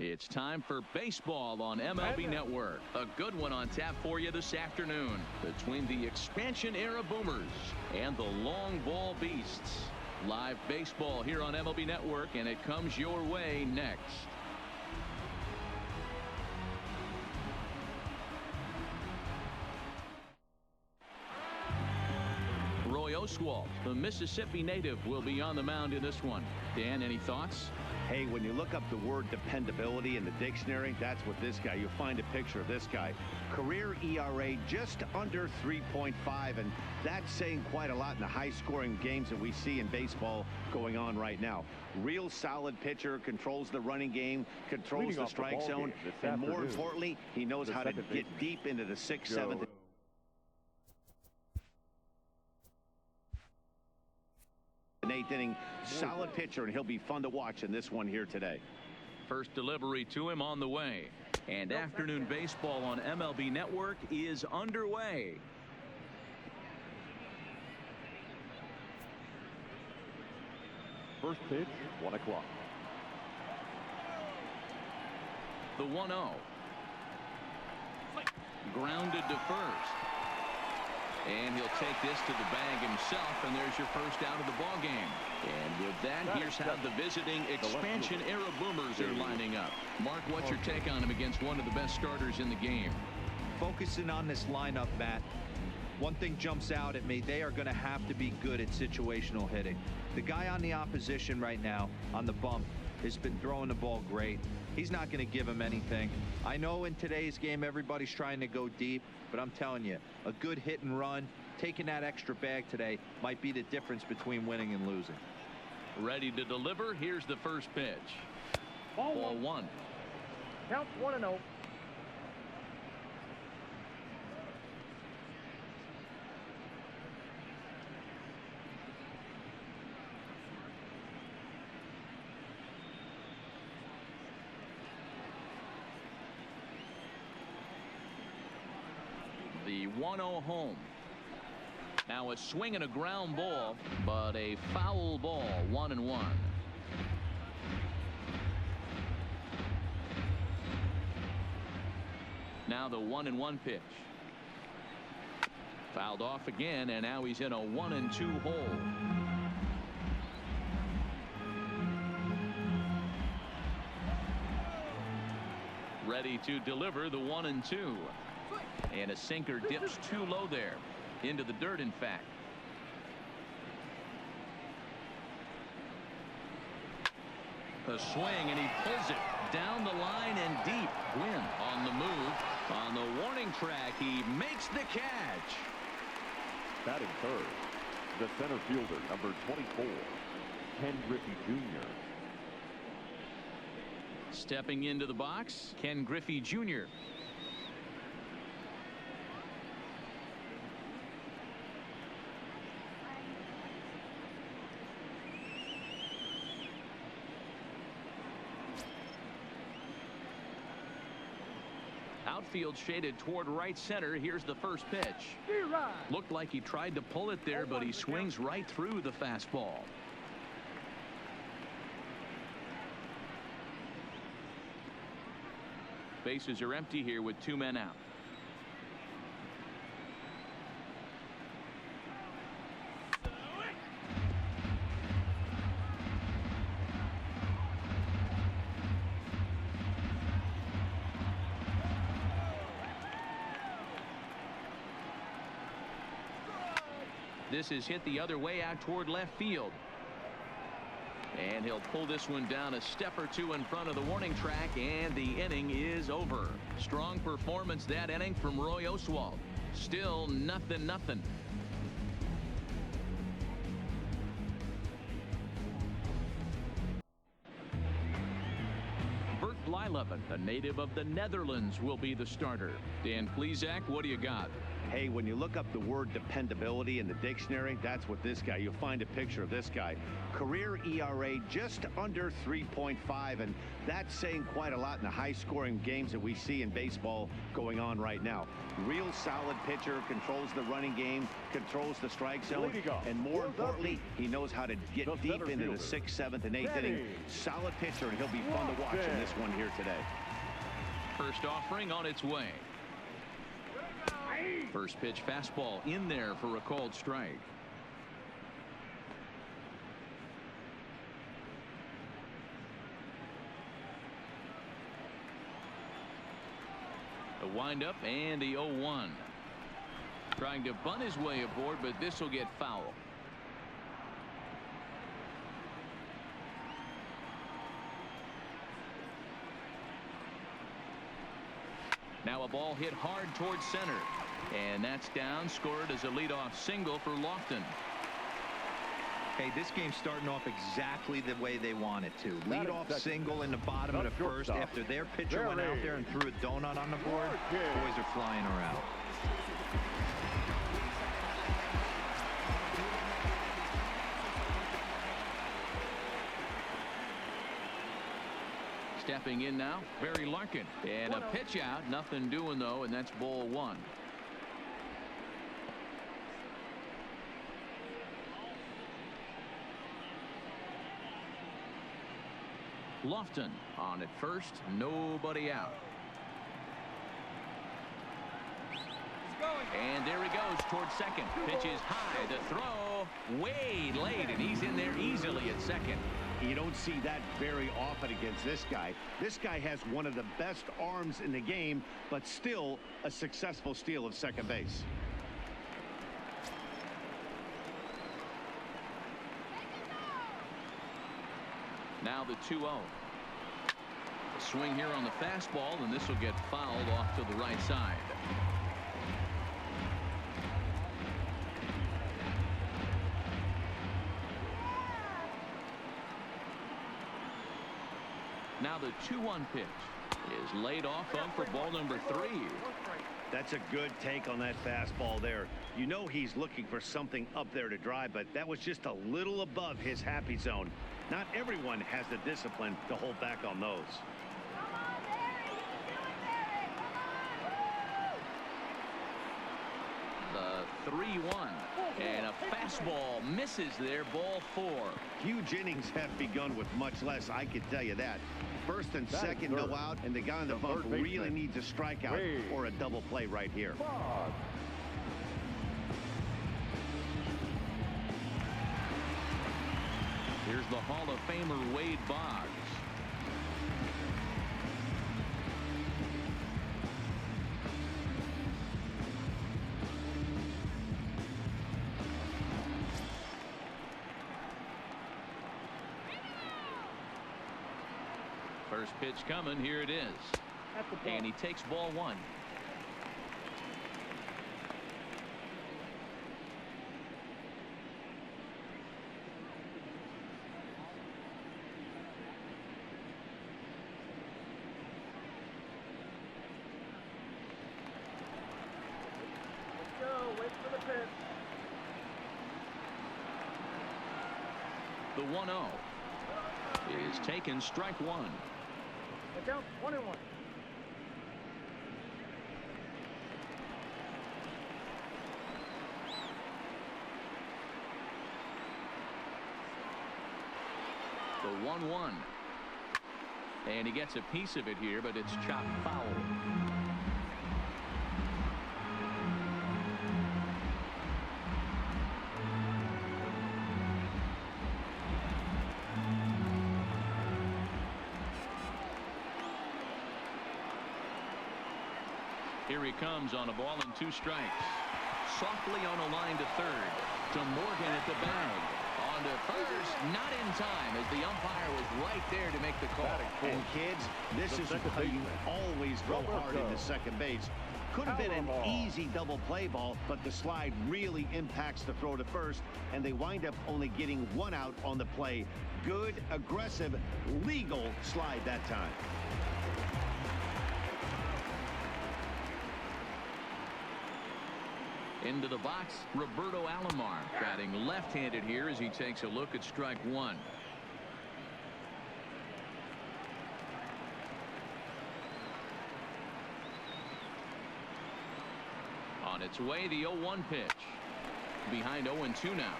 It's time for baseball on MLB Network. A good one on tap for you this afternoon between the expansion era Boomers and the long ball beasts. Live baseball here on MLB Network, and it comes your way next. Roy Oswalt, the Mississippi native, will be on the mound in this one. Dan, any thoughts? Hey, when you look up the word dependability in the dictionary, that's what this guy, you'll find a picture of this guy. Career ERA just under 3.5, and that's saying quite a lot in the high-scoring games that we see in baseball going on right now. Real solid pitcher, controls the running game, controls the strike zone, and more importantly, he knows how to get deep into the 6th, 7th. An 8th inning, solid pitcher, and he'll be fun to watch in this one here today. First delivery to him on the way. And afternoon baseball on MLB Network is underway. First pitch, 1 o'clock. The 1-0. Grounded to first. And he'll take this to the bag himself, and there's your first out of the ball game. And with that, here's how the visiting expansion era Boomers are lining up. Mark, what's your take on him against one of the best starters in the game? Focusing on this lineup, Matt, one thing jumps out at me. They are going to have to be good at situational hitting. The guy on the opposition right now on the bump has been throwing the ball great. He's not going to give him anything. I know in today's game everybody's trying to go deep, but I'm telling you, a good hit and run, taking that extra bag today might be the difference between winning and losing. Ready to deliver. Here's the first pitch. Ball one. Count 1-0. The 1-0 home. Now a swing and a ground ball, but a foul ball, 1-1. Now the 1-1 pitch. Fouled off again, and now he's in a 1-2 hole. Ready to deliver the 1-2. And a sinker dips too low there. Into the dirt, in fact. A swing, and he pulls it down the line and deep. Gwynn on the move. On the warning track, he makes the catch. Batting third, the center fielder, number 24, Ken Griffey Jr. Stepping into the box, Ken Griffey Jr. Outfield shaded toward right center. Here's the first pitch. Looked like he tried to pull it there, but he swings right through the fastball. Bases are empty here with 2 men out. This is hit the other way out toward left field. And he'll pull this one down a step or two in front of the warning track, and the inning is over. Strong performance that inning from Roy Oswalt. Still 0-0. Bert Blyleven, a native of the Netherlands, will be the starter. Dan Plesac, what do you got? Hey, when you look up the word dependability in the dictionary, that's what this guy, you'll find a picture of this guy. Career ERA just under 3.5, and that's saying quite a lot in the high-scoring games that we see in baseball going on right now. Real solid pitcher, controls the running game, controls the strike zone, and more importantly, he knows how to get deep into the 6th, 7th, and 8th inning. Solid pitcher, and he'll be fun to watch in this one here today. First offering on its way. First pitch fastball in there for a called strike. A windup and the 0-1. Trying to bunt his way aboard, but this will get foul. Now a ball hit hard towards center. And that's down, scored as a leadoff single for Lofton. Hey, this game's starting off exactly the way they want it to. Leadoff single in the bottom of the first after their pitcher went out there and threw a donut on the board. Boys are flying around. Stepping in now, Barry Larkin. And a pitch out, nothing doing though, and that's ball one. Lofton on at first, nobody out. And there he goes towards second. Pitch is high. The throw way late, and he's in there easily at second. You don't see that very often against this guy. This guy has one of the best arms in the game, but still a successful steal of second base. Now the 2-0. A swing here on the fastball, and this will get fouled off to the right side. Now the 2-1 pitch is laid off for ball number 3. That's a good take on that fastball there. You know he's looking for something up there to drive, but that was just a little above his happy zone. Not everyone has the discipline to hold back on those. The 3-1, and a fastball misses there, ball 4. Huge innings have begun with much less, I can tell you that. First and second, no out, and the guy on the bump really needs a strikeout or a double play right here. Here's the Hall of Famer Wade Boggs. First pitch coming. Here it is. And he takes ball 1. Wait for the pitch. The 1-0 is taken, strike 1. Look out, 1-1. The 1-1. And he gets a piece of it here, but it's chopped foul. Here he comes on a ball and 2 strikes. Softly on a line to third. To Morgan at the bag. On to first. Not in time, as the umpire was right there to make the call. And kids, this is how you always go hard into second base. Could have been an easy double play ball, but the slide really impacts the throw to first, and they wind up only getting 1 out on the play. Good, aggressive, legal slide that time. Into the box, Roberto Alomar, batting left-handed here as he takes a look at strike one. On its way, the 0-1 pitch. Behind 0-2 now.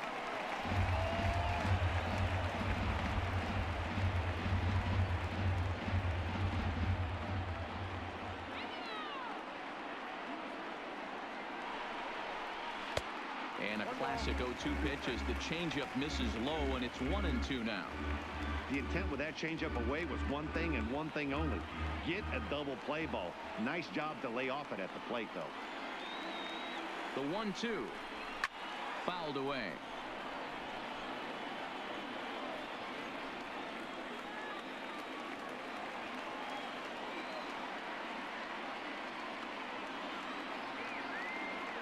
And a classic 0-2 pitch as the changeup misses low, and it's 1-2 now. The intent with that changeup away was one thing and one thing only. Get a double play ball. Nice job to lay off it at the plate, though. The 1-2. Fouled away.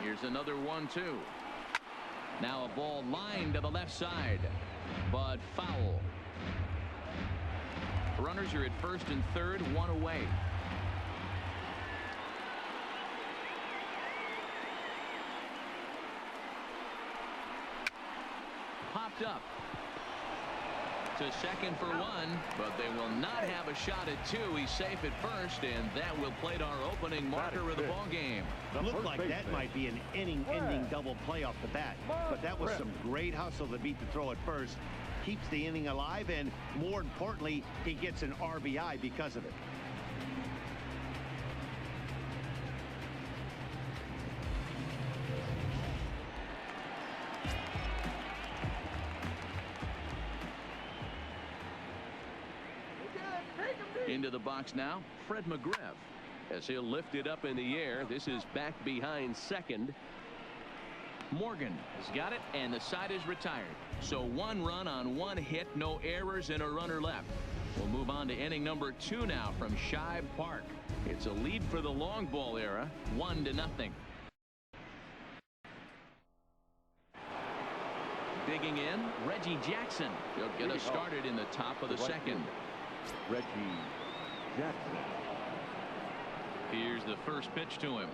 Here's another 1-2. Now a ball lined to the left side, but foul. Runners are at first and third, one away. Popped up to second for one, but they will not have a shot at two. He's safe at first, and that will plate our opening marker of the ball game. Looked like that might be an inning-ending double play off the bat, but that was some great hustle to beat the throw at first. Keeps the inning alive, and more importantly, he gets an RBI because of it. Into the box now, Fred McGriff, as he'll lift it up in the air. This is back behind second. Morgan has got it, and the side is retired. So one run on one hit, no errors, and a runner left. We'll move on to inning number 2 now from Shibe Park. It's a lead for the long ball era, 1-0. Digging in, Reggie Jackson. He'll get us started in the top of the second. Reggie Jackson. Here's the first pitch to him.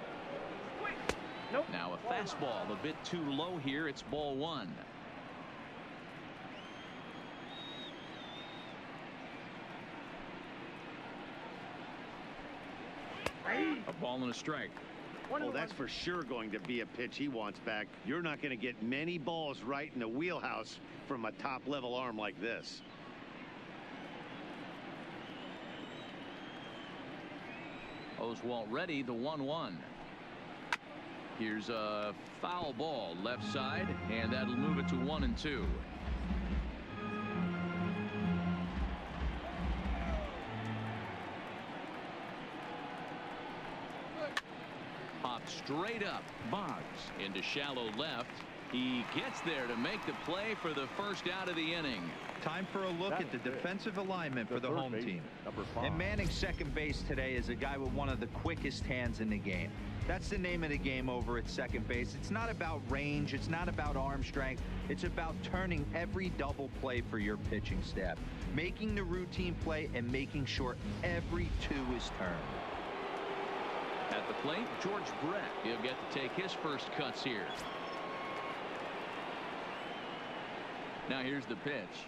Nope. Now a fastball a bit too low here. It's ball one. A ball and a strike. Well, that's for sure going to be a pitch he wants back. You're not going to get many balls right in the wheelhouse from a top-level arm like this. Oswalt ready, the 1-1. Here's a foul ball left side, and that'll move it to 1-2. Popped straight up. Boggs into shallow left. He gets there to make the play for the first out of the inning. Time for a look at the defensive alignment for the home team. And manning second base today is a guy with one of the quickest hands in the game. That's the name of the game over at second base. It's not about range. It's not about arm strength. It's about turning every double play for your pitching staff, making the routine play and making sure every two is turned. At the plate, George Brett. He'll get to take his first cuts here. Now here's the pitch.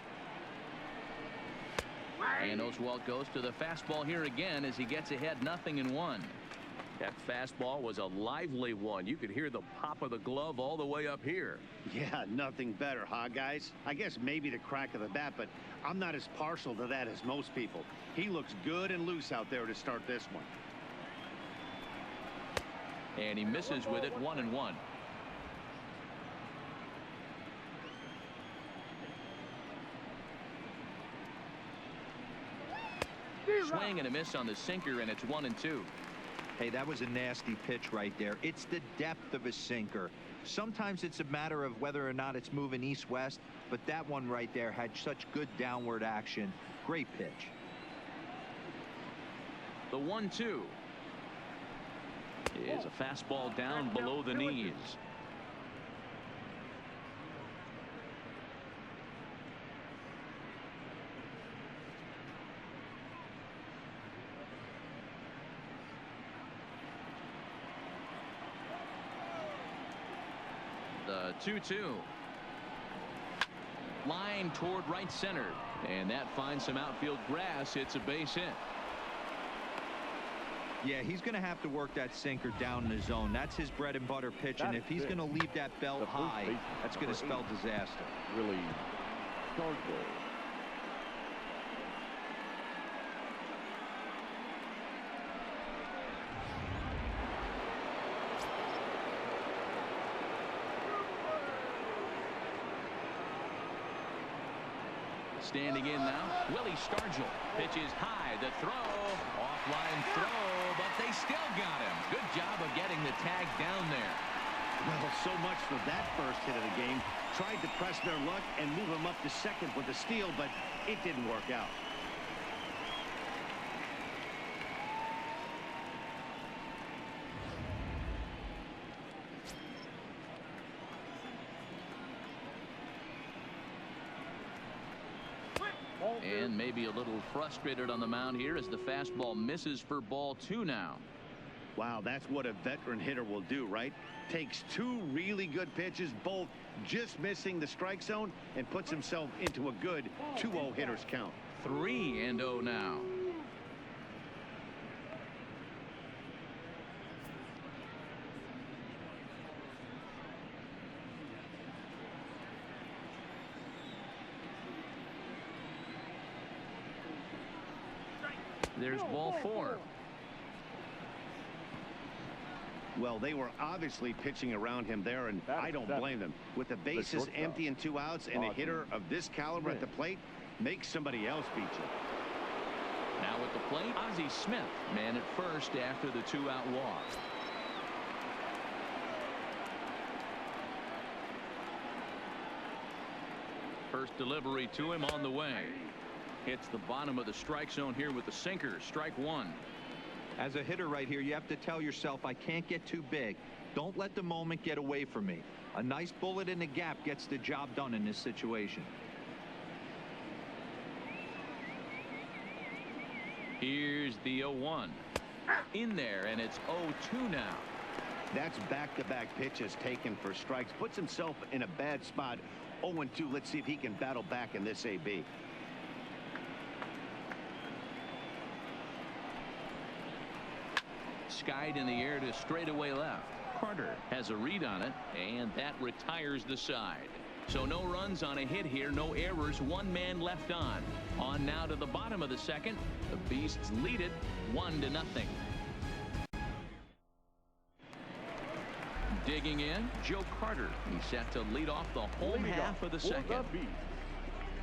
And Oswalt goes to the fastball here again as he gets ahead 0-1. That fastball was a lively one. You could hear the pop of the glove all the way up here. Yeah, nothing better, huh, guys? I guess maybe the crack of the bat, but I'm not as partial to that as most people. He looks good and loose out there to start this one. And he misses with it, 1-1. Swing and a miss on the sinker, and it's 1-2. Hey, that was a nasty pitch right there. It's the depth of a sinker. Sometimes it's a matter of whether or not it's moving east-west, but that one right there had such good downward action. Great pitch. The 1-2 is a fastball down below the knees. The 2-2. Line toward right center. And that finds some outfield grass. It's a base hit. Yeah, he's going to have to work that sinker down in the zone. That's his bread and butter pitch, and if he's going to leave that belt high, that's going to spell disaster. Really, Stargell. Standing in now, Willie Stargell. Pitches high, the throw, offline throw, but they still got him. Good job of getting the tag down there. Well, so much for that first hit of the game. Tried to press their luck and move him up to second with a steal, but it didn't work out. And maybe a little frustrated on the mound here as the fastball misses for ball 2 now. Wow, that's what a veteran hitter will do, right? Takes 2 really good pitches, both just missing the strike zone, and puts himself into a good 2-0 hitter's count. 3-0 now. There's ball 4. Well, they were obviously pitching around him there, and I don't blame them. With the bases empty and 2 outs, and a hitter of this caliber at the plate, makes somebody else beat you. Now at the plate, Ozzie Smith, man at first after the 2-out walk. First delivery to him on the way. Hits the bottom of the strike zone here with the sinker. Strike 1. As a hitter right here, you have to tell yourself, I can't get too big. Don't let the moment get away from me. A nice bullet in the gap gets the job done in this situation. Here's the 0-1. In there, and it's 0-2 now. That's back-to-back pitches taken for strikes. Puts himself in a bad spot. 0-2. Let's see if he can battle back in this AB. Skied in the air to straightaway left. Carter has a read on it, and that retires the side. So no runs on a hit here, no errors, 1 man left on. On now to the bottom of the second. The Beasts lead it 1-0. Digging in, Joe Carter. He's set to lead off the home half of the second.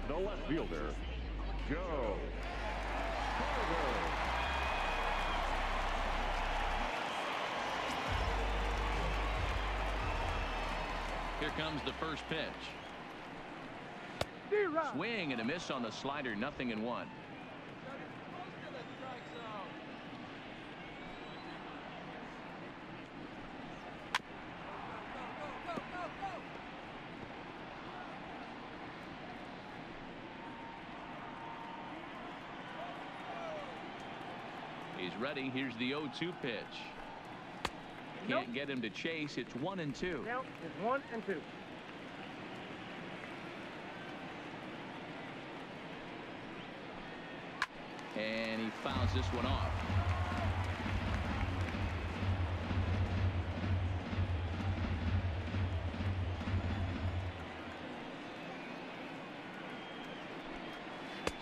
The left fielder, Joe Carter. Here comes the first pitch. Swing and a miss on the slider. 0-1. He's ready. Here's the 0-2 pitch. Can't get him to chase. It's 1-2. Count is 1-2. And he fouls this one off.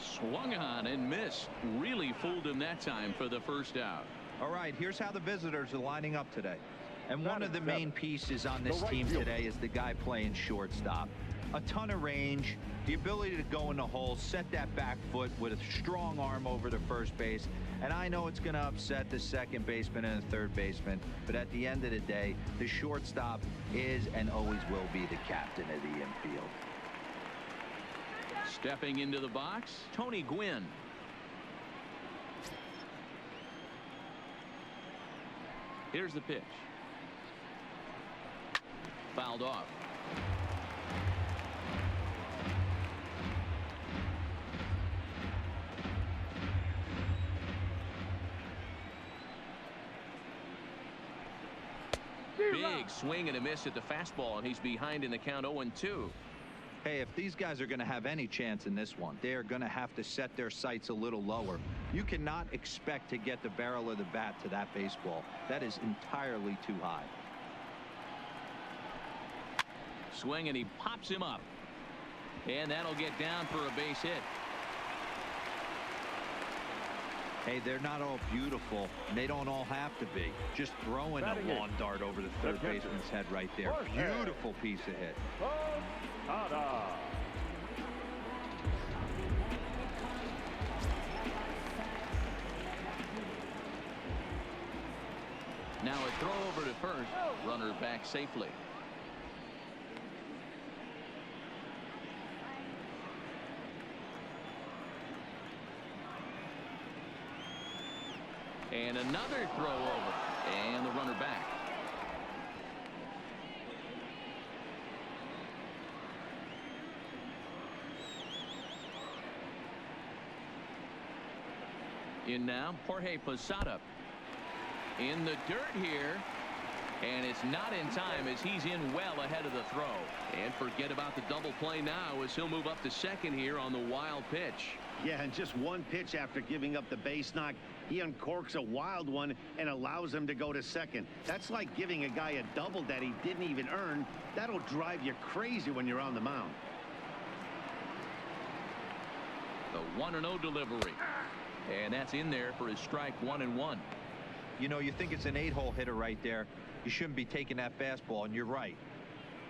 Swung on and missed. Really fooled him that time for the first out. All right, here's how the visitors are lining up today. And one of the main pieces on this team today is the guy playing shortstop. A ton of range, the ability to go in the hole, set that back foot with a strong arm over the first base. And I know it's going to upset the second baseman and the third baseman, but at the end of the day, the shortstop is and always will be the captain of the infield. Stepping into the box, Tony Gwynn. Here's the pitch. Fouled off. Big big swing and a miss at the fastball, and he's behind in the count 0-2. Hey, if these guys are going to have any chance in this one, they are going to have to set their sights a little lower. You cannot expect to get the barrel of the bat to that baseball. That is entirely too high. Swing, and he pops him up. And that'll get down for a base hit. Hey, they're not all beautiful, and they don't all have to be. Just throwing a lawn dart over the third baseman's head right there. Beautiful piece of hit. Now a throw over to first. Runner back safely. And another throw over. And the runner back. In now, Jorge Posada. In the dirt here. And it's not in time as he's in well ahead of the throw. And forget about the double play now as he'll move up to second here on the wild pitch. Yeah, and just one pitch after giving up the base knock, he uncorks a wild one and allows him to go to second. That's like giving a guy a double that he didn't even earn. That'll drive you crazy when you're on the mound. The 1-0 delivery. And that's in there for his strike 1-1. You know, you think it's an 8-hole hitter right there. You shouldn't be taking that fastball, and you're right.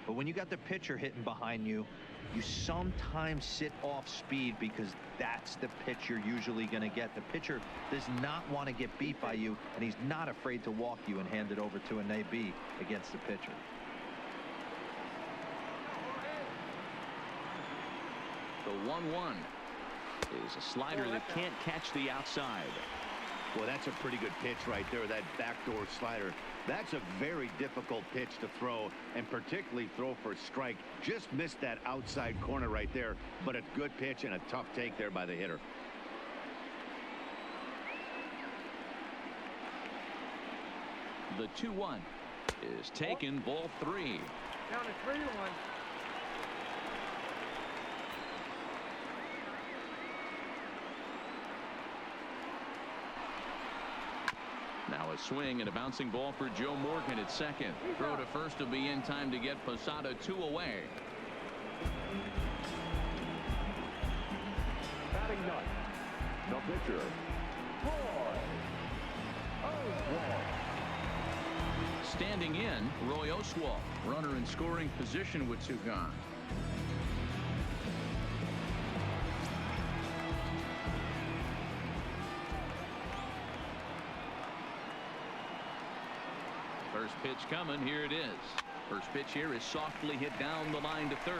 But when you got the pitcher hitting behind you, you sometimes sit off speed because that's the pitch you're usually going to get. The pitcher does not want to get beat by you, and he's not afraid to walk you and hand it over to an AB against the pitcher. The 1-1 is a slider that can't catch the outside. Well, that's a pretty good pitch right there, that backdoor slider. That's a very difficult pitch to throw, and particularly throw for a strike. Just missed that outside corner right there, but a good pitch and a tough take there by the hitter. The 2-1 is taken, ball 3. Down to 3-1. Now a swing and a bouncing ball for Joe Morgan at second. Throw to first will be in time to get Posada 2 away. Batting ninth, the pitcher, Roy Oswalt. Standing in, Roy Oswalt, runner in scoring position with 2 gone. First pitch coming. Here it is. First pitch here is softly hit down the line to third.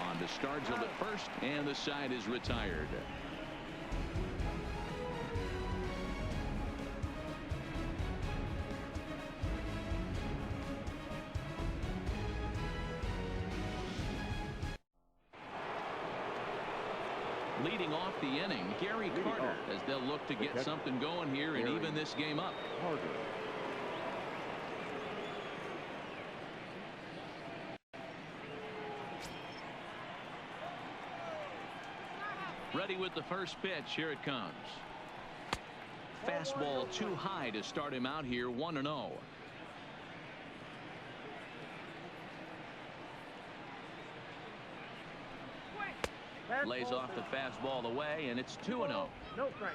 On to Stargell at first, and the side is retired. Leading off the inning, Gary Carter, as they'll look to get something going here and even this game up. Carter. Ready with the first pitch. Here it comes. Fastball too high to start him out here. 1-0. Lays off the fastball away, and it's 2-0. No strike.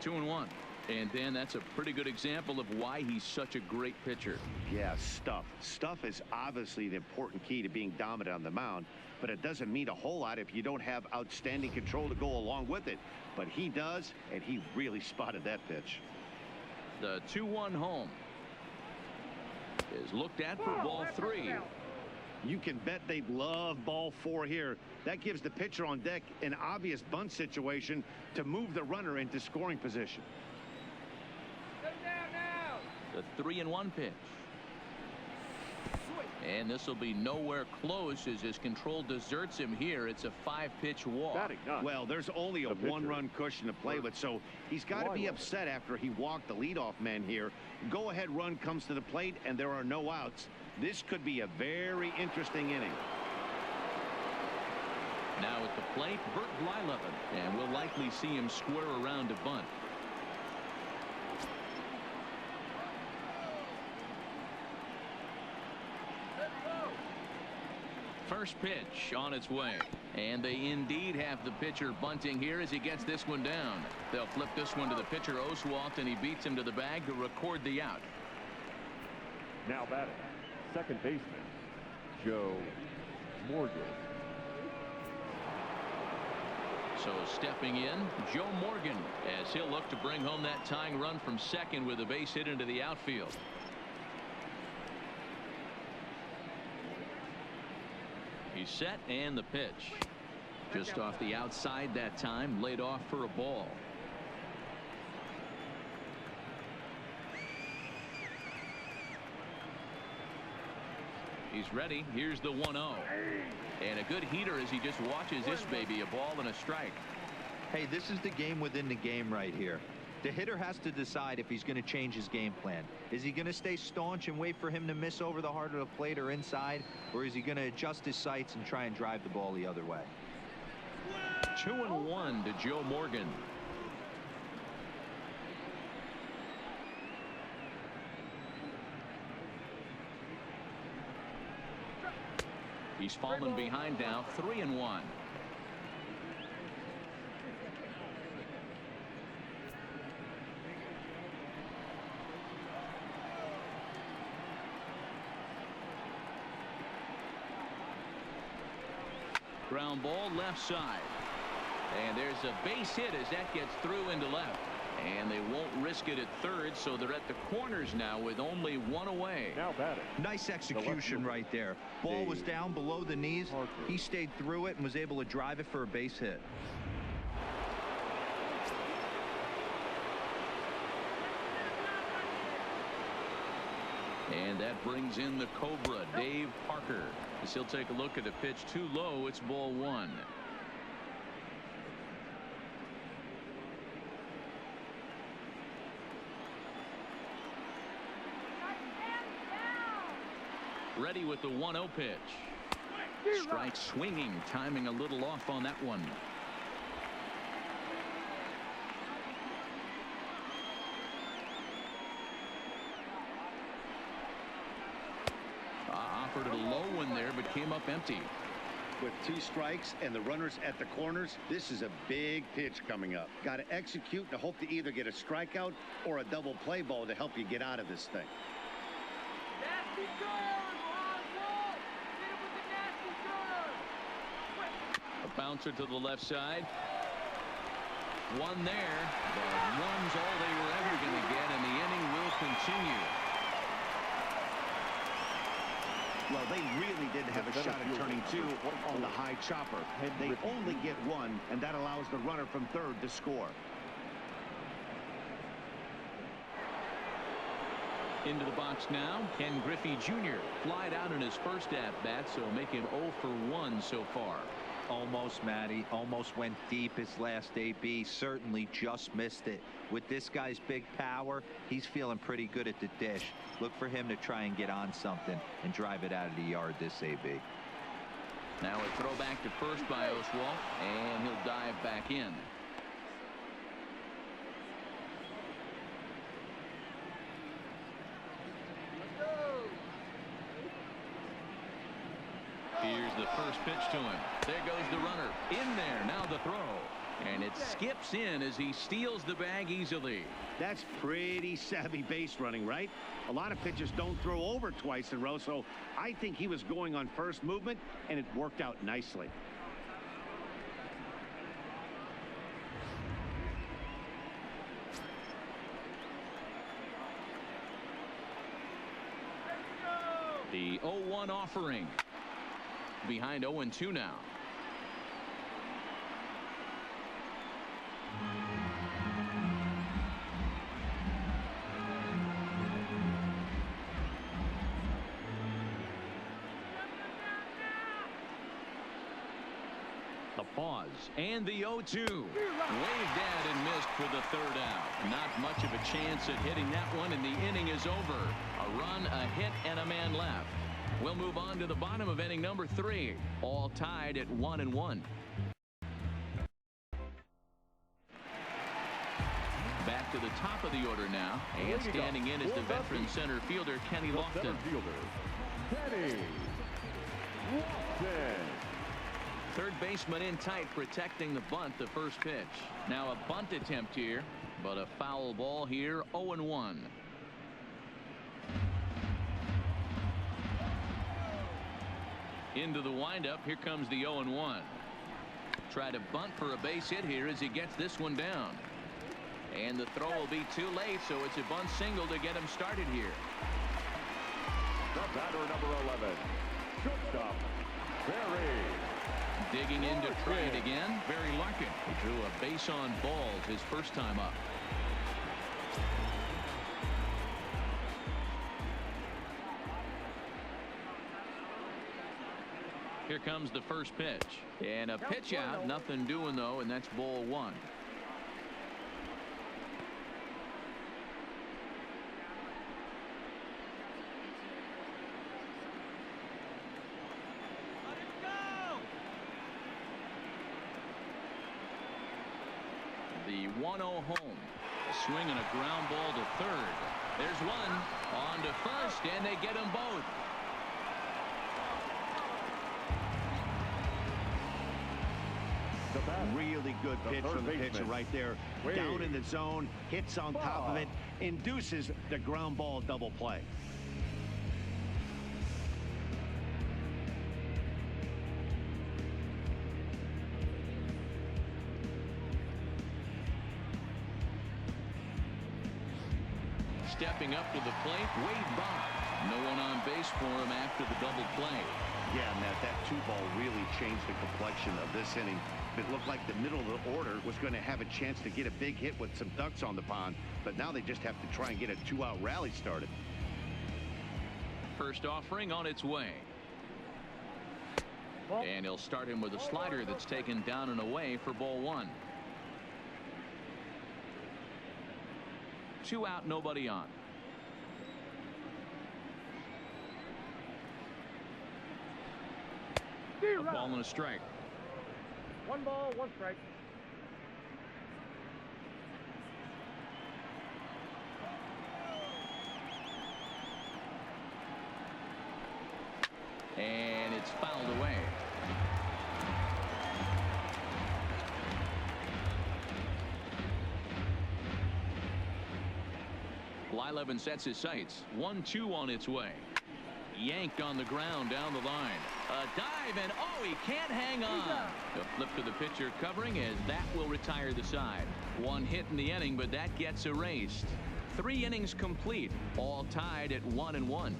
2-1. And Dan, that's a pretty good example of why he's such a great pitcher. Yeah, stuff. Stuff is obviously the important key to being dominant on the mound, but it doesn't mean a whole lot if you don't have outstanding control to go along with it. But he does, and he really spotted that pitch. The 2-1 home is looked at for ball 3. You can bet they love ball 4 here. That gives the pitcher on deck an obvious bunt situation to move the runner into scoring position. The 3-1 pitch. And this will be nowhere close as his control deserts him here. It's a 5-pitch walk. Well, there's only a one-run cushion to play with, so he's got to be upset after he walked the leadoff man here. Go-ahead run comes to the plate, and there are no outs. This could be a very interesting inning. Now at the plate, Bert Blyleven, and we'll likely see him square around to bunt. First pitch on its way, and they indeed have the pitcher bunting here as he gets this one down. They'll flip this one to the pitcher Oswalt, and he beats him to the bag to record the out. Now batting, second baseman Joe Morgan. So stepping in, Joe Morgan, as he'll look to bring home that tying run from second with a base hit into the outfield. He's set, and the pitch. Just off the outside that time, laid off for a ball. He's ready. Here's the 1-0. And a good heater as he just watches this baby, a ball and a strike. Hey, this is the game within the game right here. The hitter has to decide if he's going to change his game plan. Is he going to stay staunch and wait for him to miss over the heart of the plate or inside, or is he going to adjust his sights and try and drive the ball the other way? 2-1 to Joe Morgan. He's fallen behind now, 3-1. Ground ball left side. And there's a base hit as that gets through into left. And they won't risk it at third, so they're at the corners now with only one away. Now batting. Nice execution right there. Ball was down below the knees. He stayed through it and was able to drive it for a base hit. And that brings in the Cobra, Dave Parker. As he'll take a look at a pitch too low, it's ball one. Ready with the 1-0 pitch. Strike swinging, timing a little off on that one. Offered a low one there, but came up empty. With 2 strikes and the runners at the corners, this is a big pitch coming up. Got to execute and hope to either get a strikeout or a double play ball to help you get out of this thing. A bouncer to the left side. One there, but one's all they were ever going to get, and the inning will continue. Well, they really didn't have a shot at turning 2 on the high chopper. They only get 1, and that allows the runner from third to score. Into the box now, Ken Griffey Jr. flied out in his first at-bat, so making 0 for 1 so far. Almost, Matty. Almost went deep his last AB. Certainly just missed it. With this guy's big power, he's feeling pretty good at the dish. Look for him to try and get on something and drive it out of the yard this AB. Now a throw back to first by Oswalt, and he'll dive back in. Here's the first pitch to him. There goes the runner. In there. Now the throw. And it skips in as he steals the bag easily. That's pretty savvy base running, right? A lot of pitchers don't throw over twice in a row, so I think he was going on first movement, and it worked out nicely. The 0-1 offering. Behind 0-2 now. A pause and the 0-2 waved at and missed for the third out. Not much of a chance at hitting that one, and the inning is over. A run, a hit, and a man left. We'll move on to the bottom of inning number 3, all tied at 1-1. Back to the top of the order now, and standing in is the veteran center fielder Kenny Lofton. Kenny Lofton. Third baseman in tight, protecting the bunt, the first pitch. Now a bunt attempt here, but a foul ball here, 0-1. Into the windup, here comes the 0-1. Try to bunt for a base hit here as he gets this one down. And the throw will be too late, so it's a bunt single to get him started here. The batter, number 11, shortstop, Barry. Digging in to try it again. Very lucky. He drew a base on balls his first time up. Here comes the first pitch. And a pitch out. Nothing doing, though, and that's ball 1. The 1-0 home. A swing and a ground ball to third. There's one on to first, and they get them both. Really good pitch from the pitcher right there. Down in the zone, hits on top of it, induces the ground ball double play. Stepping up to the plate, Wade Boggs. No one on base for him after the double play. Yeah, Matt, that 2-ball really changed the complexion of this inning. It looked like the middle of the order was going to have a chance to get a big hit with some ducks on the pond, but now they just have to try and get a 2-out rally started. First offering on its way. And he'll start him with a slider that's taken down and away for ball 1. 2 out, nobody on. A ball and a strike. 1 ball, 1 strike. And it's fouled away. Blyleven sets his sights. 1-2 on its way. Yanked on the ground down the line. A dive, and oh, he can't hang on. A flip to the pitcher covering, as that will retire the side. 1 hit in the inning, but that gets erased. 3 innings complete, all tied at 1-1.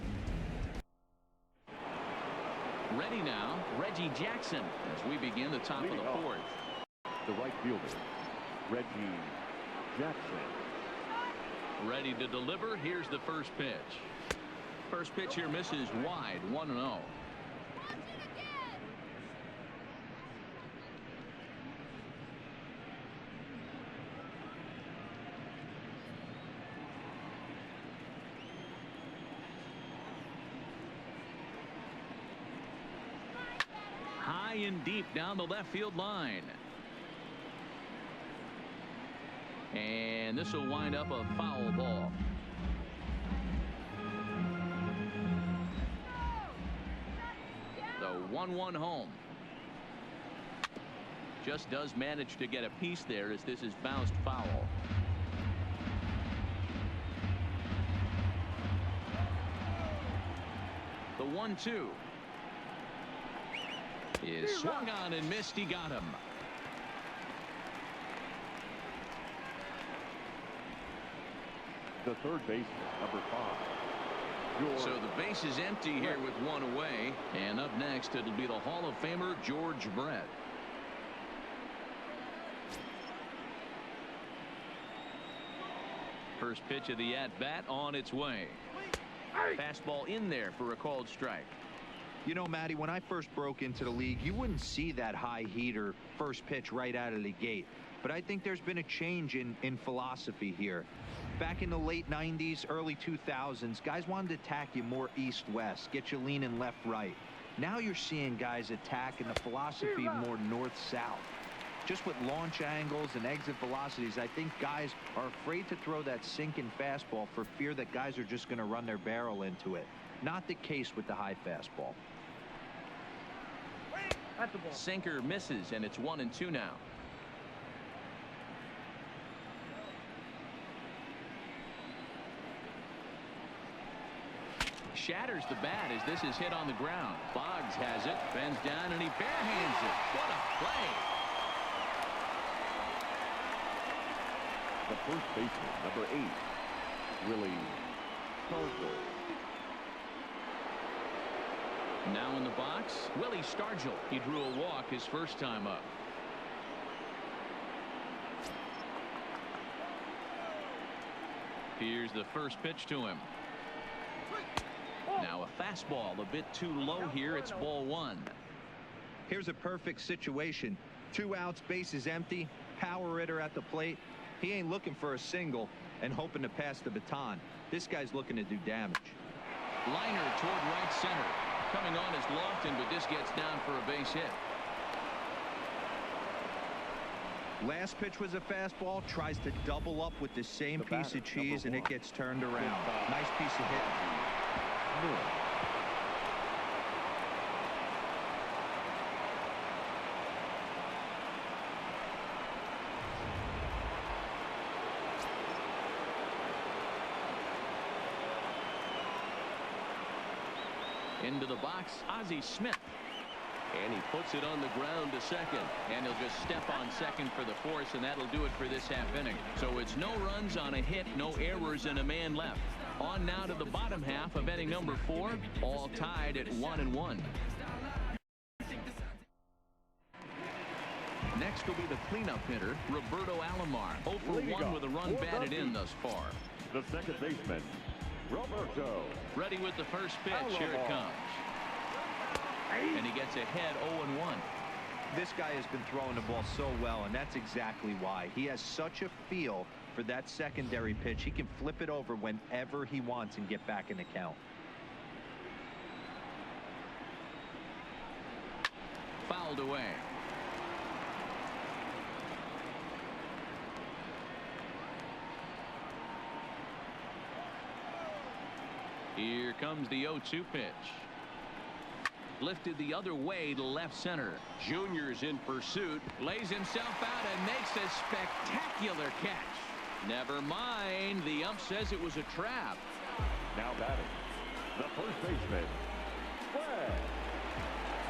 Ready now, Reggie Jackson, as we begin the top of the 4th. The right fielder, Reggie Jackson. Ready to deliver. Here's the first pitch. First pitch here misses wide, 1-0. High and deep down the left field line. And this will wind up a foul ball. The 1-1 home. Just does manage to get a piece there as this is bounced foul. The 1-2 is swung on and missed. He got him. The third baseman, number 5. So the base is empty here with 1 away. And up next, it'll be the Hall of Famer George Brett. First pitch of the at-bat on its way. Fastball in there for a called strike. You know, Matty, when I first broke into the league, you wouldn't see that high heater first pitch right out of the gate. But I think there's been a change in philosophy here. Back in the late 90s, early 2000s, guys wanted to attack you more east-west, get you leaning left-right. Now you're seeing guys attack in the philosophy more north-south. Just with launch angles and exit velocities, I think guys are afraid to throw that sinking fastball for fear that guys are just going to run their barrel into it. Not the case with the high fastball. That's the ball. Sinker misses, and it's 1-2 now. Shatters the bat as this is hit on the ground. Boggs has it, bends down, and he barehands it. What a play! The first baseman, number 8, Willie Stargell. Now in the box, Willie Stargell. He drew a walk his first time up. Here's the first pitch to him. Now a fastball a bit too low here. It's ball 1. Here's a perfect situation. 2 outs, bases empty, power hitter at the plate. He ain't looking for a single and hoping to pass the baton. This guy's looking to do damage. Liner toward right center. Coming on is Lofton, but this gets down for a base hit. Last pitch was a fastball. Tries to double up with the same piece of cheese, and it gets turned around. Nice piece of hitting. Into the box, Ozzie Smith. And he puts it on the ground to second. And he'll just step on second for the force, and that'll do it for this half inning. So it's no runs on a hit, no errors, and a man left. On now to the bottom half of inning number 4, all tied at 1-1. Next will be the cleanup hitter, Roberto Alomar. 0 for 1 with a run batted in thus far. The second baseman, Roberto. Ready with the first pitch. Here it comes. And he gets ahead 0-1. This guy has been throwing the ball so well, and that's exactly why. He has such a feel for that secondary pitch. He can flip it over whenever he wants and get back in the count. Fouled away. Here comes the 0-2 pitch. Lifted the other way to left center. Junior's in pursuit. Lays himself out and makes a spectacular catch. Never mind. The ump says it was a trap. Now batting, the first baseman, Fred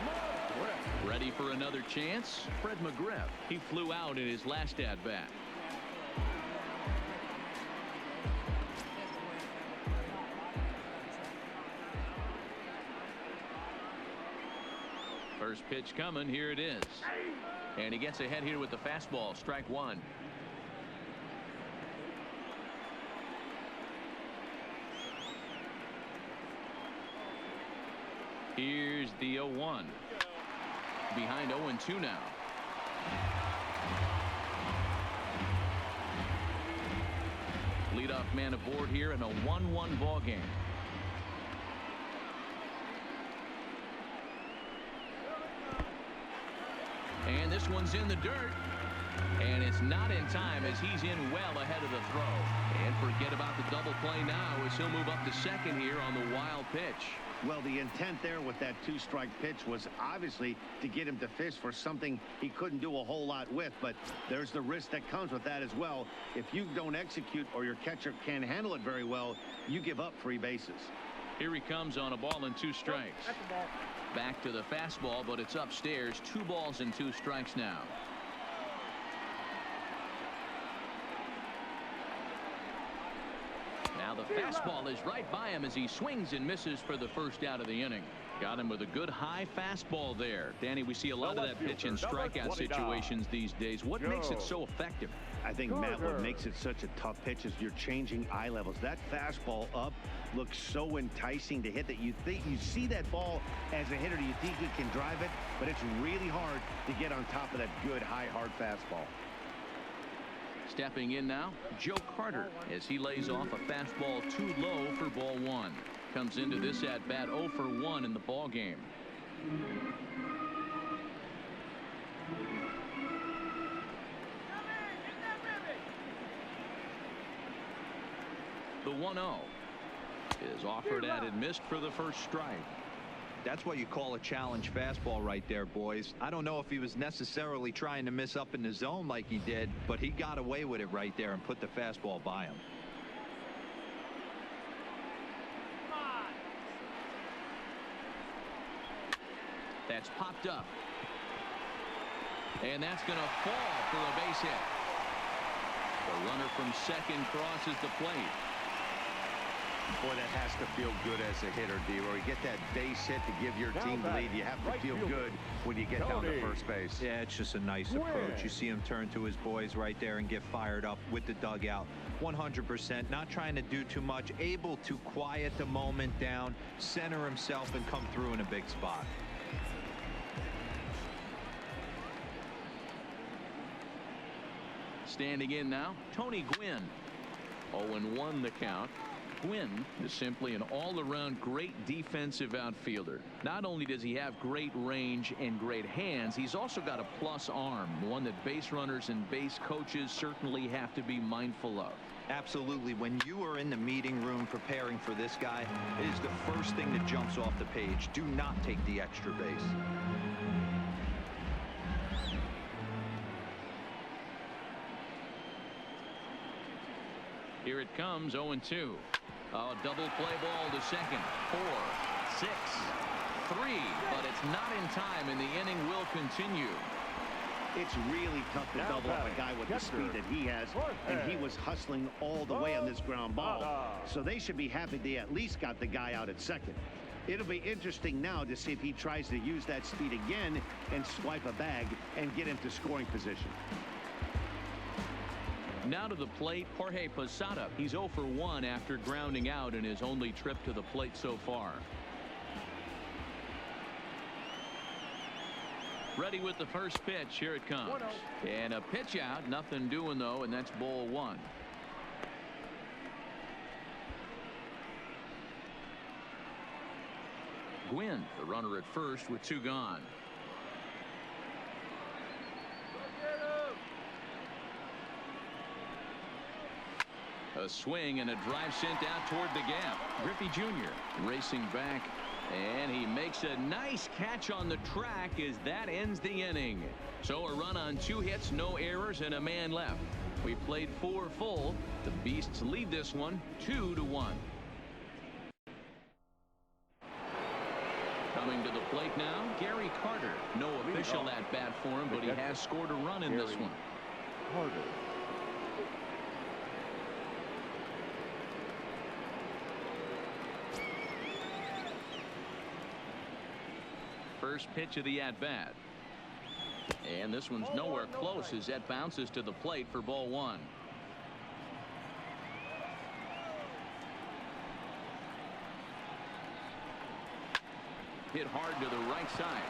McGriff. Ready for another chance? Fred McGriff. He flew out in his last at-bat. First pitch coming. Here it is. And he gets ahead here with the fastball. Strike 1. Here's the 0-1. Behind 0-2 now. Leadoff man aboard here in a 1-1 ball game. And this one's in the dirt. And it's not in time as he's in well ahead of the throw. And forget about the double play now as he'll move up to second here on the wild pitch. Well, the intent there with that 2-strike pitch was obviously to get him to fish for something he couldn't do a whole lot with, but there's the risk that comes with that as well. If you don't execute or your catcher can't handle it very well, you give up 3 bases. Here he comes on a ball and 2 strikes. That's the ball. Back to the fastball, but it's upstairs. 2 balls and 2 strikes now. Now the fastball is right by him as he swings and misses for the first out of the inning. Got him with a good high fastball there. Danny, we see a lot of that pitch in strikeout situations these days. What makes it so effective? I think, Matt, what makes it such a tough pitch is you're changing eye levels. That fastball up looks so enticing to hit that you see that ball as a hitter, you think you can drive it, but it's really hard to get on top of that good high hard fastball. Stepping in now, Joe Carter, as he lays off a fastball too low for ball one. Comes into this at bat 0 for 1 in the ball game. The 1-0 is offered at and missed for the first strike. That's what you call a challenge fastball right there, boys. I don't know if he was necessarily trying to miss up in the zone like he did, but he got away with it right there and put the fastball by him. That's popped up. And that's going to fall for a base hit. The runner from second crosses the plate. Boy, that has to feel good as a hitter, D-Roy. You get that base hit to give your team the lead. You have to feel good when you get down to first base. Yeah, it's just a nice approach. You see him turn to his boys right there and get fired up with the dugout. 100%, not trying to do too much, able to quiet the moment down, center himself, and come through in a big spot. Standing in now, Tony Gwynn. 0-1 the count. Gwynn is simply an all-around great defensive outfielder. Not only does he have great range and great hands, he's also got a plus arm, one that base runners and base coaches certainly have to be mindful of. Absolutely. When you are in the meeting room preparing for this guy, it is the first thing that jumps off the page. Do not take the extra base. Here it comes, 0-2. A double play ball to second. 4, 6, 3, but it's not in time, and the inning will continue. It's really tough to double up a guy with the speed that he has, and he was hustling all the way on this ground ball. So they should be happy they at least got the guy out at second. It'll be interesting now to see if he tries to use that speed again and swipe a bag and get into scoring position. Now to the plate, Jorge Posada. He's 0 for 1 after grounding out in his only trip to the plate so far. Ready with the first pitch. Here it comes. And a pitch out. Nothing doing, though, and that's ball 1. Gwynn, the runner at first with 2 gone. A swing and a drive sent out toward the gap. Griffey Jr. racing back, and he makes a nice catch on the track as that ends the inning. So a run on 2 hits, no errors, and a man left. We played 4 full. The Beasts lead this one 2-1. Coming to the plate now, Gary Carter. No official at bat for him, but he has scored a run in this one. Carter. First pitch of the at-bat. And this one's nowhere close as that bounces to the plate for ball 1. Hit hard to the right side.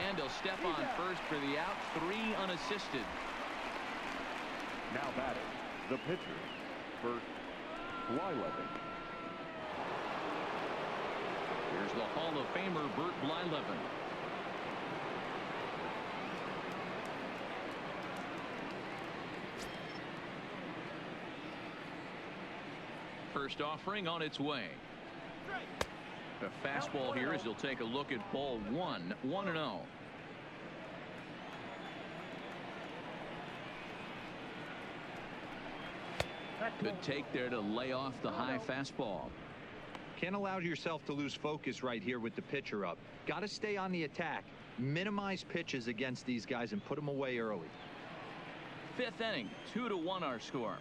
And he'll step on first for the out. 3 unassisted. Now batting, the pitcher, Bert Blyleven. Here's the Hall of Famer, Bert Blyleven. First offering on its way. A fastball here as he'll take a look at ball 1. 1-0. Good take there to lay off the high fastball. Can't allow yourself to lose focus right here with the pitcher up. Got to stay on the attack. Minimize pitches against these guys and put them away early. 5th inning, 2-1 our score.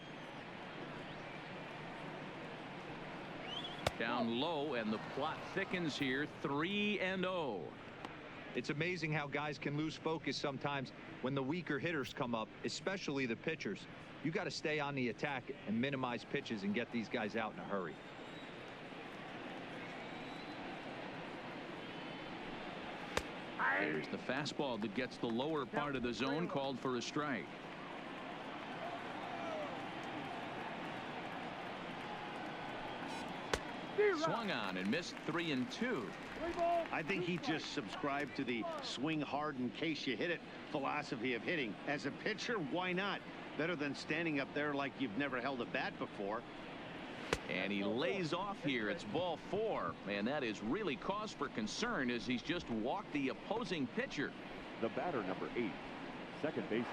Down low, and the plot thickens here. 3-0. It's amazing how guys can lose focus sometimes when the weaker hitters come up, especially the pitchers. You got to stay on the attack and minimize pitches and get these guys out in a hurry. There's the fastball that gets the lower part of the zone, called for a strike. Swung on and missed. 3-2. I think he just subscribed to the swing hard in case you hit it philosophy of hitting. As a pitcher, why not? Better than standing up there like you've never held a bat before. And he lays off here. It's ball 4. And that is really cause for concern as he's just walked the opposing pitcher. The batter, number 8, second baseman,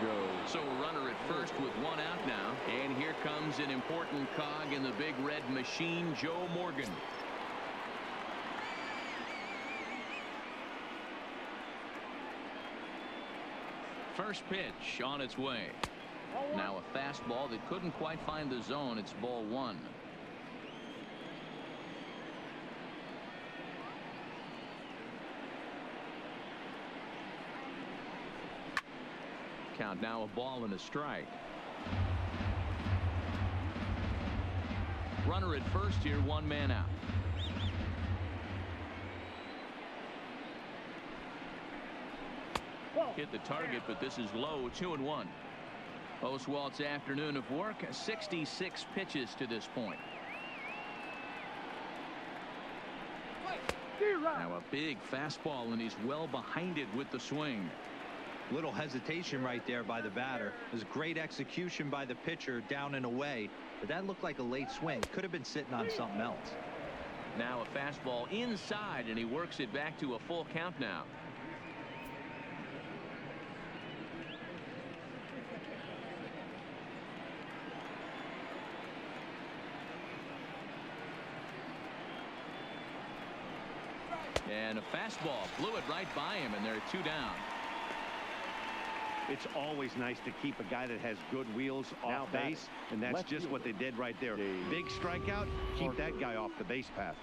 Joe. So a runner at first with 1 out now. And here comes an important cog in the big red machine, Joe Morgan. First pitch on its way. Now a fastball that couldn't quite find the zone. It's ball 1. Count now, a ball and a strike. Runner at first here, 1 man out. Hit the target, but this is low. 2-1. Oswalt's afternoon of work, 66 pitches to this point. Now a big fastball, and he's well behind it with the swing. Little hesitation right there by the batter. It was great execution by the pitcher down and away, but that looked like a late swing. Could have been sitting on something else. Now a fastball inside, and he works it back to a full count now. And a fastball blew it right by him, and they're 2 down. It's always nice to keep a guy that has good wheels off base, and that's just what they did right there. Big strikeout, keep that guy off the base path.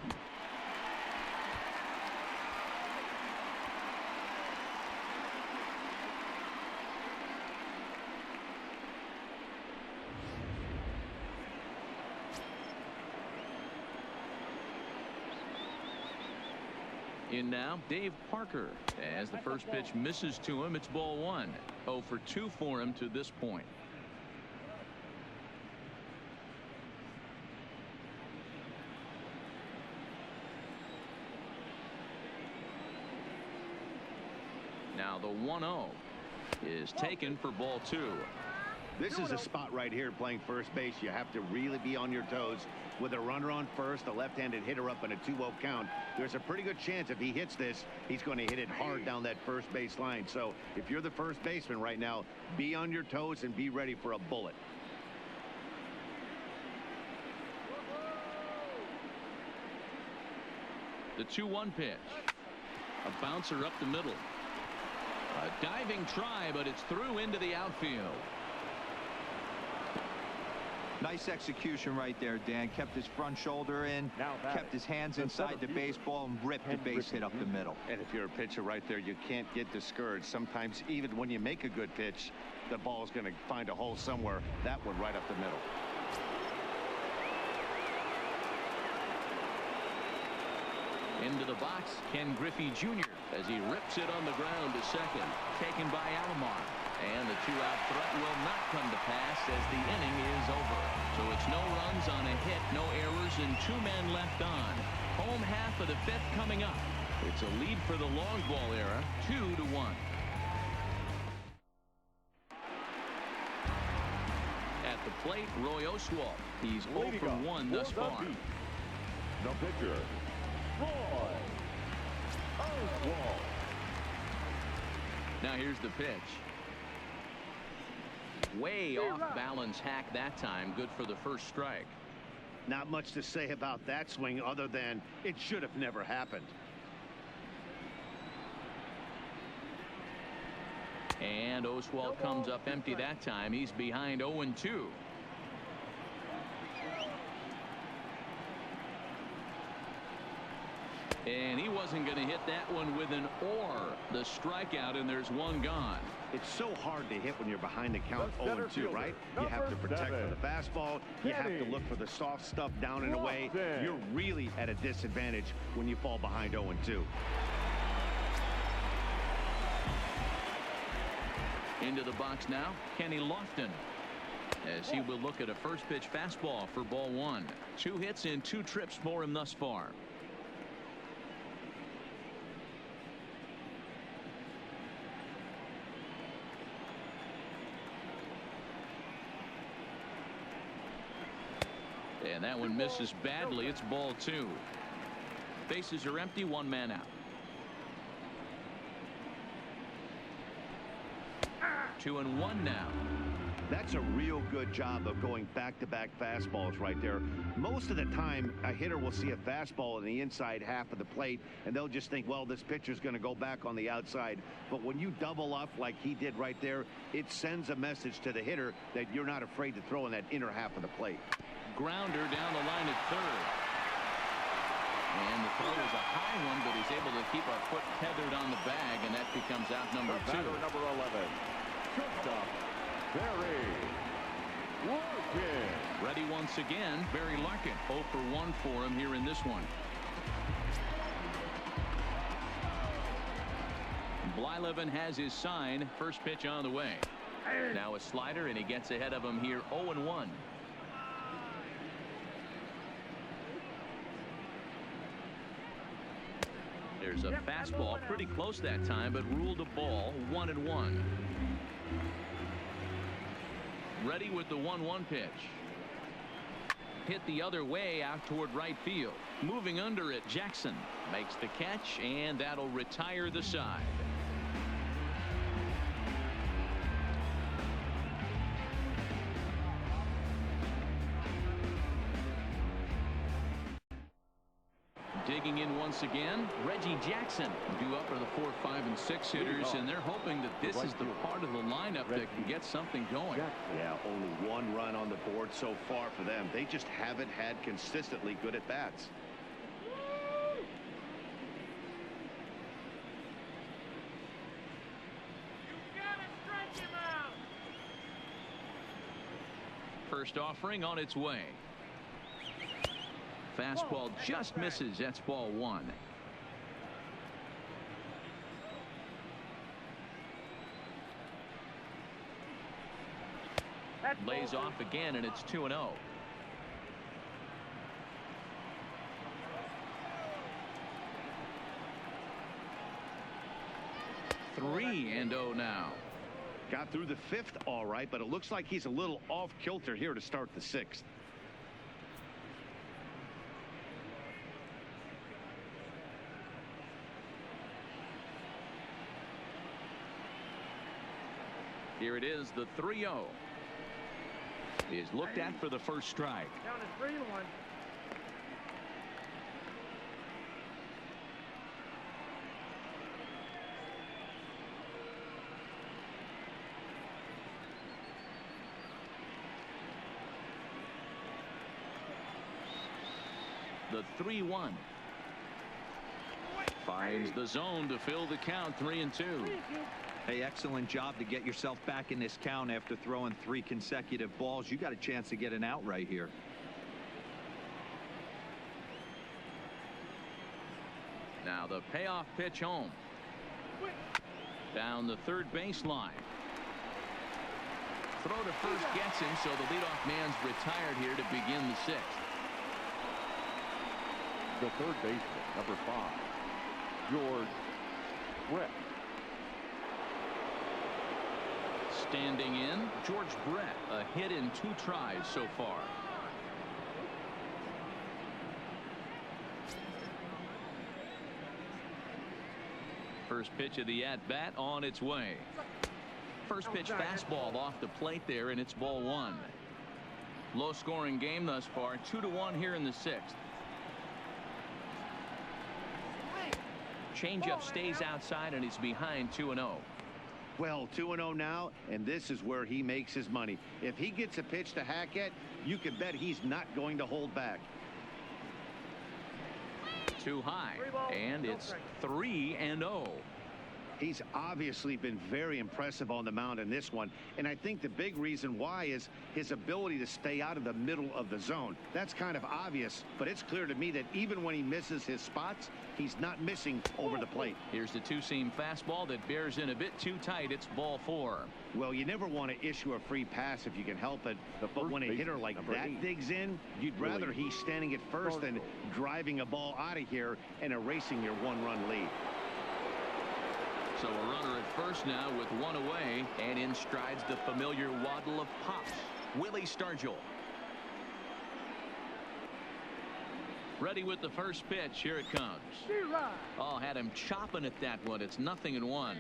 In now, Dave Parker. As the first pitch misses to him, it's ball 1. 0 for 2 for him to this point. Now the 1-0 is taken for ball 2. This is a spot right here playing first base. You have to really be on your toes. With a runner on first, a left-handed hitter up in a 2-0 count, there's a pretty good chance if he hits this, he's going to hit it hard down that first base line. So if you're the first baseman right now, be on your toes and be ready for a bullet. The 2-1 pitch. A bouncer up the middle. A diving try, but it's through into the outfield. Nice execution right there, Dan. Kept his front shoulder in, kept his hands inside the baseball, and ripped the base hit up the middle. And if you're a pitcher right there, you can't get discouraged. Sometimes even when you make a good pitch, the ball is going to find a hole somewhere. That one right up the middle. Into the box, Ken Griffey Jr. as he rips it on the ground to second. Taken by Alomar. And the 2-out threat will not come to pass as the inning is over. So it's no runs on a hit, no errors, and 2 men left on. Home half of the 5th coming up. It's a lead for the long ball era, 2-1. At the plate, Roy Oswalt. He's 0 for 1 thus far. The pitcher, Roy Oswalt. Now here's the pitch. Way off balance hack that time. Good for the first strike. Not much to say about that swing other than it should have never happened. And Oswalt comes up empty that time. He's behind 0-2. And he wasn't going to hit that one with an or. The strikeout, and there's one gone. It's so hard to hit when you're behind the count 0-2, right? You have to protect for the fastball. You have to look for the soft stuff down and away. You're really at a disadvantage when you fall behind 0-2. Into the box now, Kenny Lofton, as he will look at a first pitch fastball for ball one. 2 hits in 2 trips for him thus far. And that one misses badly. It's ball 2. Bases are empty, 1 man out. 2-1 now. That's a real good job of going back-to-back fastballs right there. Most of the time, a hitter will see a fastball in the inside half of the plate, and they'll just think, well, this pitcher's going to go back on the outside. But when you double up like he did right there, it sends a message to the hitter that you're not afraid to throw in that inner half of the plate. Grounder down the line at third. And the throw is a high one, but he's able to keep a foot tethered on the bag, and that becomes out number 2. Number 11. Shortstop, Barry Larkin. Ready once again, Barry Larkin. 0 for 1 for him here in this one. Blyleven has his sign. First pitch on the way. Now a slider, and he gets ahead of him here 0-1. There's a fastball pretty close that time, but ruled a ball. 1-1. Ready with the 1-1 pitch. Hit the other way out toward right field. Moving under it, Jackson makes the catch, and that'll retire the side. Digging in once again, Reggie Jackson due up for the 4, 5, and 6 hitters, and they're hoping that this is the part of the lineup that can get something going. Yeah, only 1 run on the board so far for them. They just haven't had consistently good at bats. First offering on its way. Fastball just misses. That's ball 1. Lays off again, and it's 2-0. Three and 0 now. Got through the 5th all right, but it looks like he's a little off kilter here to start the 6th. Here it is, the 3-0 is looked at for the first strike. Down to 3-1. The 3-1 finds the zone to fill the count. 3-2. Hey, excellent job to get yourself back in this count after throwing 3 consecutive balls. You got a chance to get an out right here. Now the payoff pitch home. Down the third baseline. Throw to first gets him, so the leadoff man's retired here to begin the 6th. The third baseman, number 5, George Brett. Standing in, George Brett, a hit in 2 tries so far. First pitch of the at-bat on its way. First pitch fastball off the plate there, and it's ball 1. Low scoring game thus far, 2-1 here in the 6th. Changeup stays outside, and he's behind 2-0. Well, 2-0 now, and this is where he makes his money. If he gets a pitch to hack at, you can bet he's not going to hold back. Too high, 3 balls, and no it's strikes. 3-0. He's obviously been very impressive on the mound in this one, and I think the big reason why is his ability to stay out of the middle of the zone. That's kind of obvious, but it's clear to me that even when he misses his spots, he's not missing over the plate. Here's the two-seam fastball that bears in a bit too tight. It's ball 4. Well, you never want to issue a free pass if you can help it, but when a hitter like that digs in, you'd rather he's standing at first than driving a ball out of here and erasing your one-run lead. So a runner at first now with one away, and in strides the familiar waddle of Pops, Willie Stargell. Ready with the first pitch. Here it comes. Oh, had him chopping at that one. It's 0-1.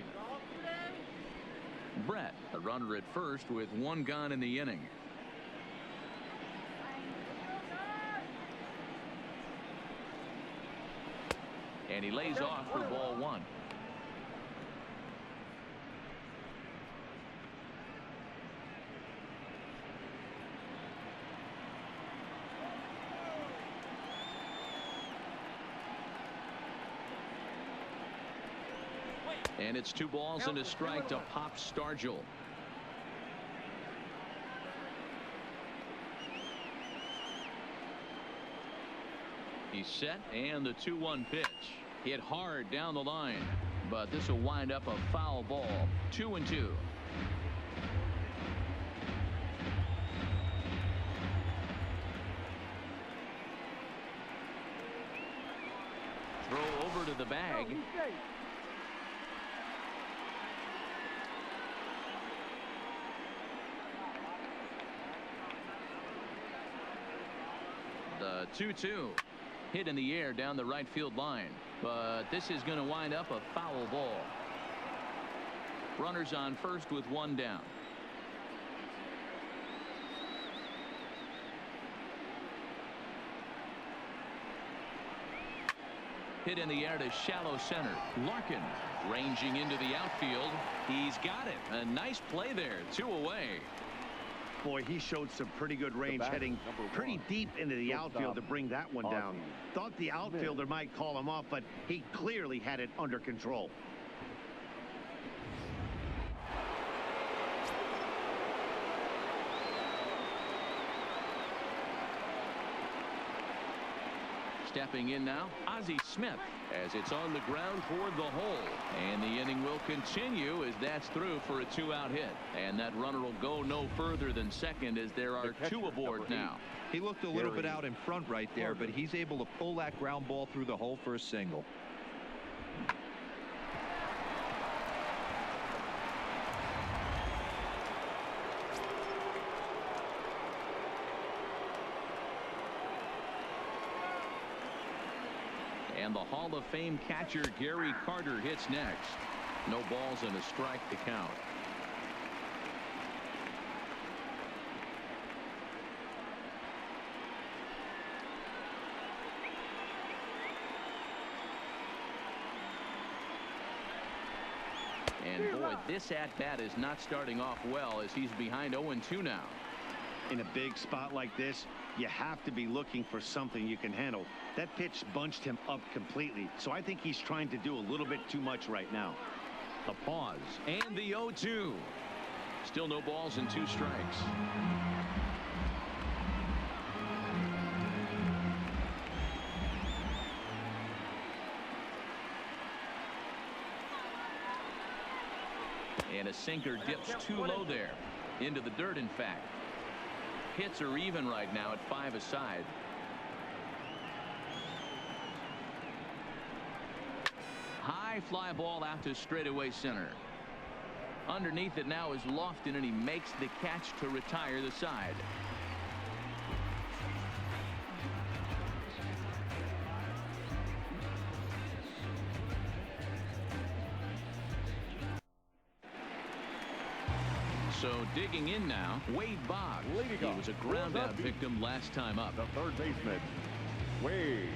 Brett, a runner at first with one gone in the inning. And he lays off for ball 1. And it's 2 balls and a strike to Pop Stargell. He's set, and the 2-1 pitch hit hard down the line, but this will wind up a foul ball. 2-2. Throw over to the bag. The 2-2 hit in the air down the right field line, but this is going to wind up a foul ball. Runners on first with one down. Hit in the air to shallow center. Larkin ranging into the outfield. He's got it. A nice play there. 2 away. Boy, he showed some pretty good range heading pretty deep into the outfield to bring that one down. Thought the outfielder might call him off, but he clearly had it under control. Stepping in now, Ozzie Smith, as it's on the ground toward the hole. And the inning will continue as that's through for a 2-out hit. And that runner will go no further than second as there are 2 aboard now. He looked a little bit out in front right there, but he's able to pull that ground ball through the hole for a single. And the Hall of Fame catcher Gary Carter hits next. No balls and a strike to count. And boy, this at-bat is not starting off well as he's behind 0-2 now. In a big spot like this, you have to be looking for something you can handle. That pitch bunched him up completely, so I think he's trying to do a little bit too much right now. The pause and the 0-2. Still no balls and 2 strikes. And a sinker dips too low there. Into the dirt, in fact. Hits are even right now at 5 aside. High fly ball out to straightaway center. Underneath it now is Lofton, and he makes the catch to retire the side. So digging in now, Wade Boggs. He was a ground out victim last time up. The third baseman, Wade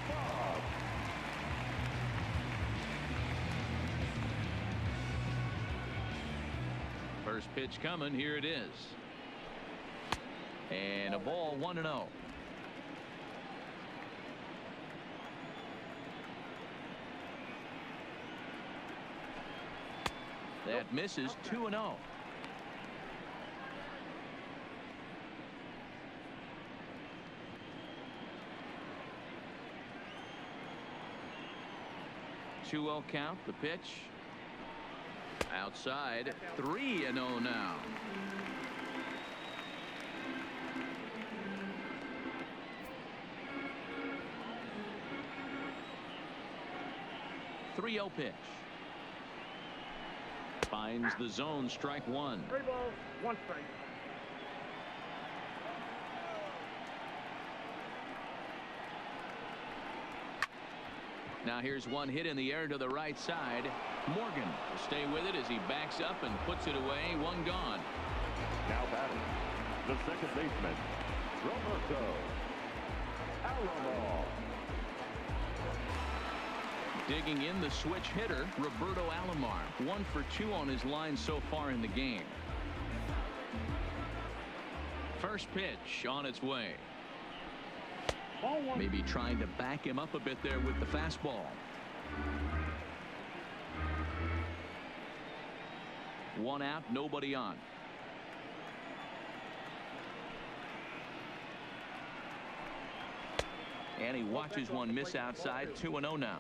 Boggs. First pitch coming. Here it is. And a ball, 1-0. That misses 2-0. Two-0 count. The pitch outside. 3-0 now. Three-0 pitch. Finds the zone. Strike one. 3 balls, 1 strike. Now here's one hit in the air to the right side. Morgan will stay with it as he backs up and puts it away. One gone. Now batting, the second baseman, Roberto Alomar. Digging in, the switch hitter, Roberto Alomar. 1 for 2 on his line so far in the game. First pitch on its way. Maybe trying to back him up a bit there with the fastball. One out, nobody on. And he watches one miss outside. 2-0 now.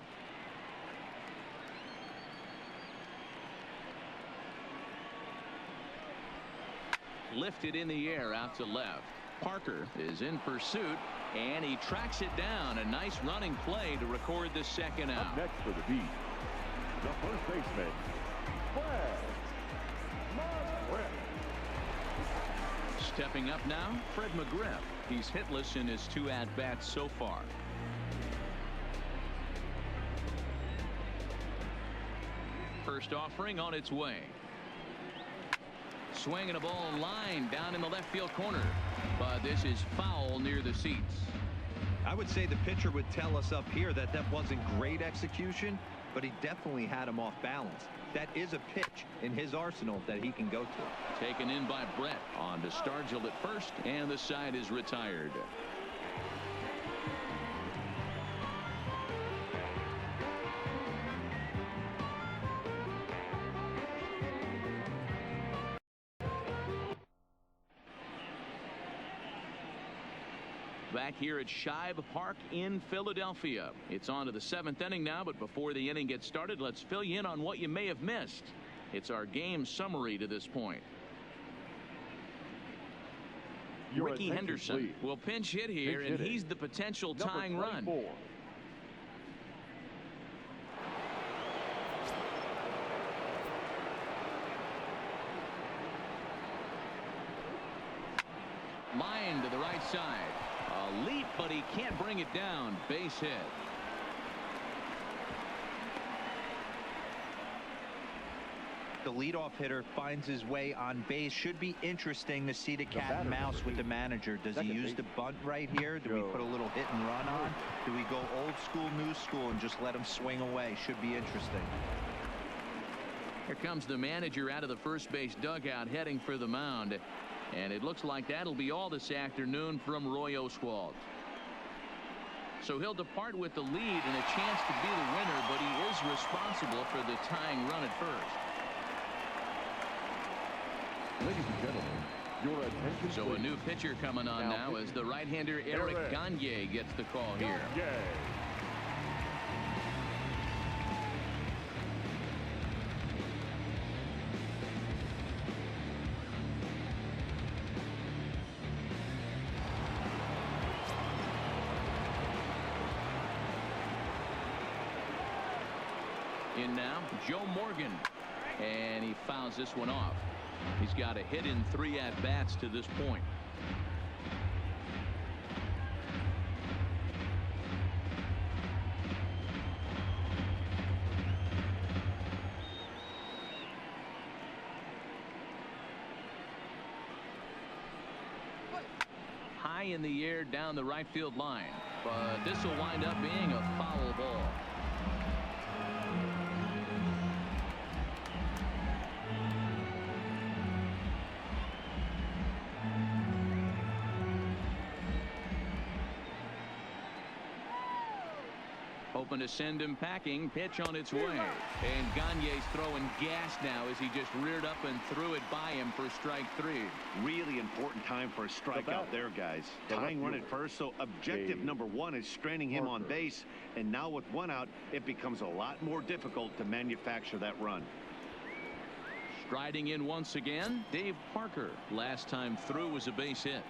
Lifted in the air out to left. Parker is in pursuit, and he tracks it down. A nice running play to record the second out. Up next for the beat, the first baseman, Fred. Stepping up now, Fred McGriff. He's hitless in his 2 at-bats so far. First offering on its way. Swinging a ball line down in the left field corner, but this is foul near the seats. I would say the pitcher would tell us up here that that wasn't great execution, but he definitely had him off balance. That is a pitch in his arsenal that he can go to. Taken in by Brett. On to Stargell at first, and the side is retired. Back here at Shibe Park in Philadelphia. It's on to the 7th inning now, but before the inning gets started, let's fill you in on what you may have missed. It's our game summary to this point. Ricky Henderson will pinch hit here, and he's the potential tying run. Line to the right side. A leap, but he can't bring it down. Base hit. The leadoff hitter finds his way on base. Should be interesting to see the cat and mouse with the manager. Does he use the bunt right here? Do we put a little hit and run on? Do we go old school, new school, and just let him swing away? Should be interesting. Here comes the manager out of the first base dugout heading for the mound. And it looks like that'll be all this afternoon from Roy Oswalt. So he'll depart with the lead and a chance to be the winner, but he is responsible for the tying run at first. Ladies and gentlemen, your attention. So a new pitcher coming on now as the right-hander Eric Gagne gets the call here. In now, Joe Morgan, and he fouls this one off. He's got a hit in 3 at-bats to this point. High in the air down the right field line, but this will wind up being a foul ball. Hoping to send him packing. Pitch on its way. And Gagne's throwing gas now as he just reared up and threw it by him for strike 3. Really important time for a strikeout there, guys. Tying run at first, so objective number 1 is straining him on base. And now with 1 out, it becomes a lot more difficult to manufacture that run. Striding in once again, Dave Parker. Last time through was a base hit.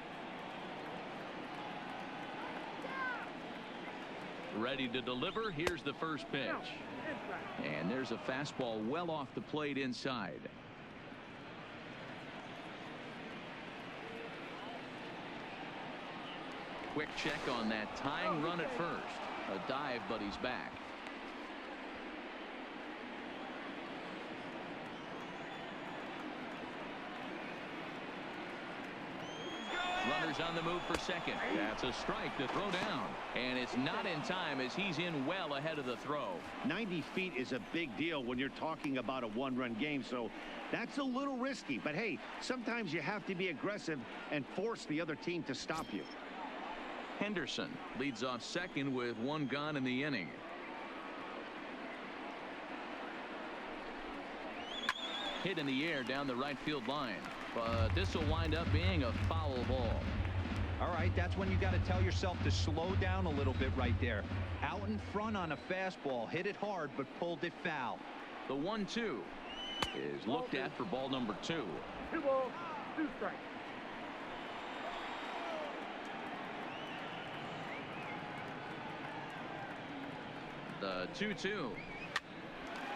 Ready to deliver. Here's the first pitch. And there's a fastball well off the plate inside. Quick check on that tying run at first. A dive, but he's back. Runners on the move for second. That's a strike to throw down. And it's not in time as he's in well ahead of the throw. 90 feet is a big deal when you're talking about a 1-run game, so that's a little risky. But hey, sometimes you have to be aggressive and force the other team to stop you. Henderson leads off second with 1 gone in the inning. Hit in the air down the right field line. But this will wind up being a foul ball. All right, that's when you got to tell yourself to slow down a little bit right there. Out in front on a fastball, hit it hard, but pulled it foul. The 1-2 is looked at for ball number 2. 2 balls, 2 strikes. The 2-2.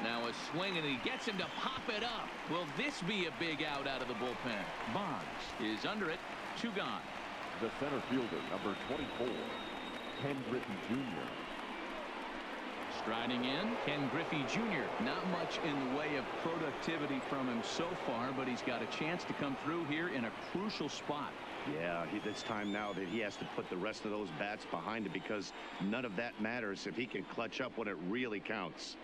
Now a swing, and he gets him to pop it up. Will this be a big out of the bullpen? Bonds is under it. 2 gone. The center fielder, number 24, Ken Griffey Jr. Striding in, Ken Griffey Jr. Not much in the way of productivity from him so far, but he's got a chance to come through here in a crucial spot. Yeah, it's time now that he has to put the rest of those bats behind him, because none of that matters if he can clutch up when it really counts.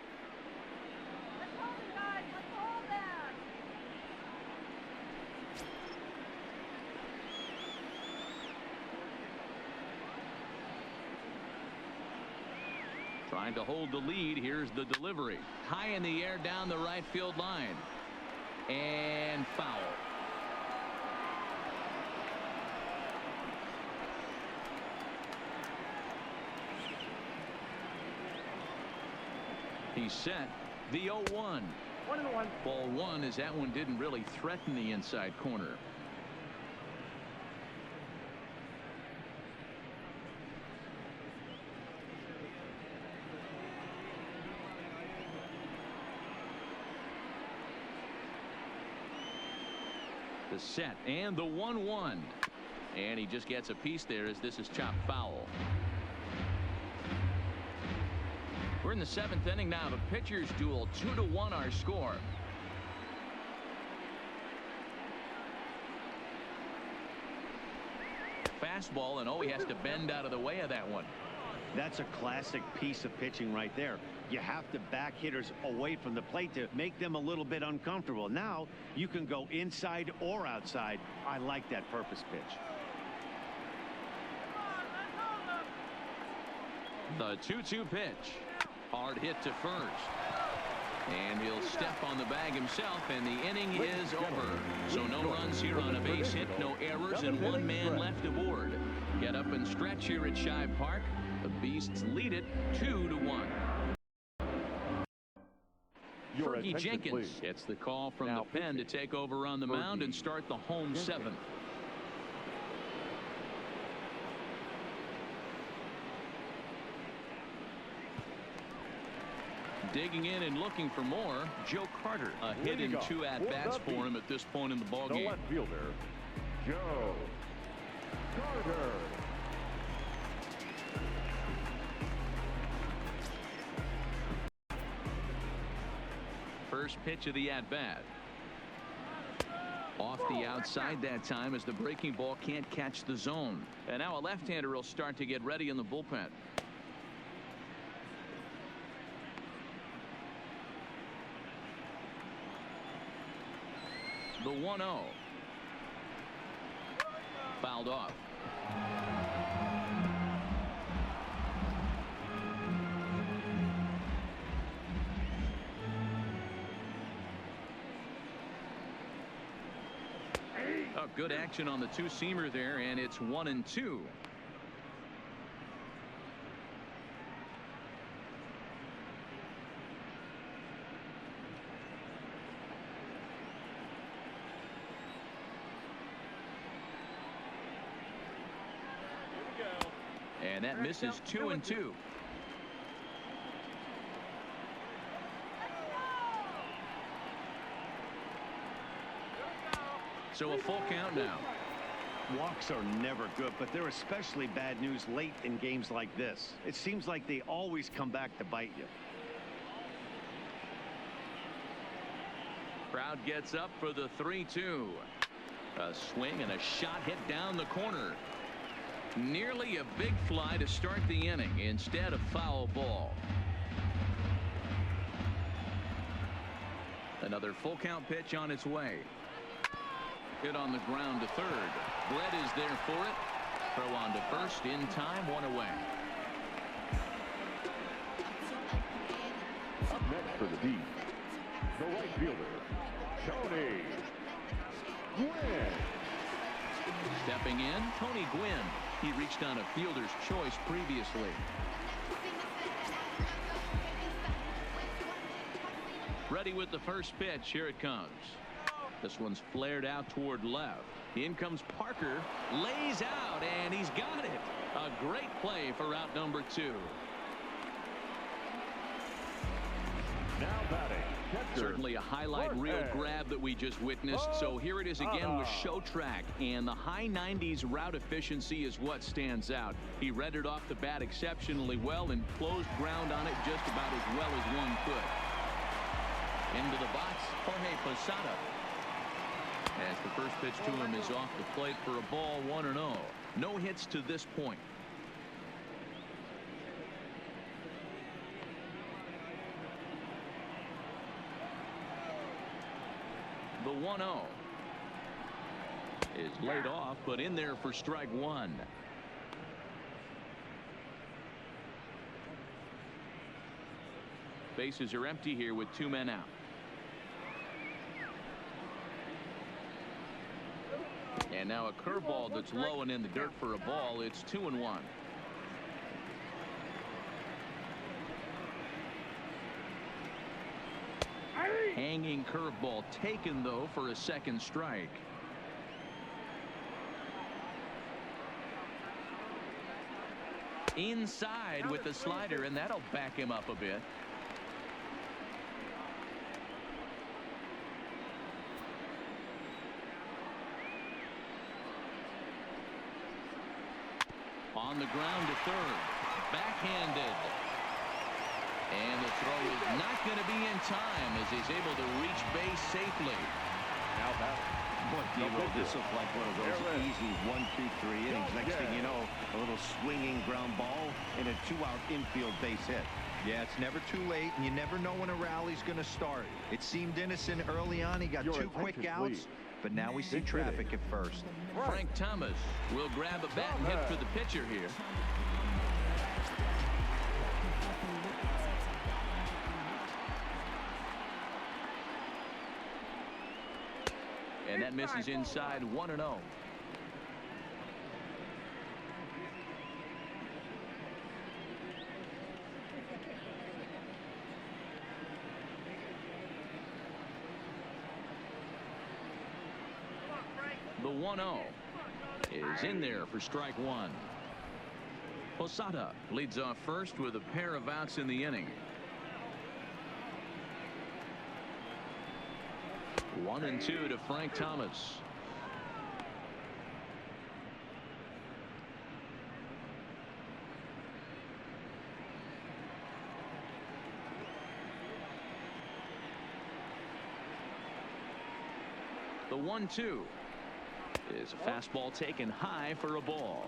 Trying to hold the lead. Here's the delivery. High in the air down the right field line. And foul. He's set. The 0-1. 1-1. Ball 1 as that one didn't really threaten the inside corner. The set and the 1-1. And he just gets a piece there as this is chopped foul. We're in the 7th inning now. The pitchers duel. 2-1 our score. Fastball, and he has to bend out of the way of that one. That's a classic piece of pitching right there. You have to back hitters away from the plate to make them a little bit uncomfortable. Now you can go inside or outside. I like that purpose pitch. The 2-2 pitch. Hard hit to first. And he'll step on the bag himself, and the inning is over. So no runs here on a base hit, no errors, and 1 man left aboard. Get up and stretch here at Shive Park. The Beasts lead it 2-1. Fergie Jenkins gets the call from the pen to take over on the mound and start the home 7th. Digging in and looking for more, Joe Carter. A hit in 2 at-bats for him at this point in the ballgame. The left fielder, Joe Carter. First pitch of the at-bat. Off the outside that time as the breaking ball can't catch the zone. And now a left-hander will start to get ready in the bullpen. The 1-0. Fouled off. Oh, good action on the two-seamer there, and it's 1-2. And that misses 2-2. So a full count now. Walks are never good, but they're especially bad news late in games like this. It seems like they always come back to bite you. Crowd gets up for the 3-2. A swing and a shot hit down the corner. Nearly a big fly to start the inning. Instead, a foul ball. Another full count pitch on its way. Hit on the ground to third. Brett is there for it. Throw on to first in time, one away. Up next for the D, the right fielder, Tony Gwynn. Stepping in, Tony Gwynn. He reached on a fielder's choice previously. Ready with the first pitch. Here it comes. This one's flared out toward left. In comes Parker, lays out, and he's got it. A great play for route number 2. Now batting, catcher, Certainly a highlight reel grab that we just witnessed. So here it is again with show track, and the high 90s route efficiency is what stands out. He read it off the bat exceptionally well and closed ground on it just about as well as one could. Into the box, Jorge Posada. As the first pitch to him is off the plate for a ball, 1-0. No hits to this point. The 1-0 is laid off, but in there for strike one. Bases are empty here with 2 men out. And now a curveball that's low and in the dirt for a ball. It's 2-1. Hanging curveball taken, though, for a second strike. Inside with the slider, and that'll back him up a bit. On the ground to third. Backhanded. And the throw is not going to be in time as he's able to reach base safely. now that. Boy, D-Roll, this looks like one of those easy 1, 2, 3 innings. Next thing you know, a little swinging ground ball and a 2-out infield base hit. Yeah, it's never too late, and you never know when a rally's going to start. It seemed innocent early on. He got 2 quick outs, but now we see traffic at first. Frank Thomas will grab a bat and hit for the pitcher here. And that misses inside, 1-0. The 1-0 is in there for strike one. Posada leads off first with a pair of outs in the inning. 1-2 to Frank Thomas. The 1-2 is a fastball taken high for a ball.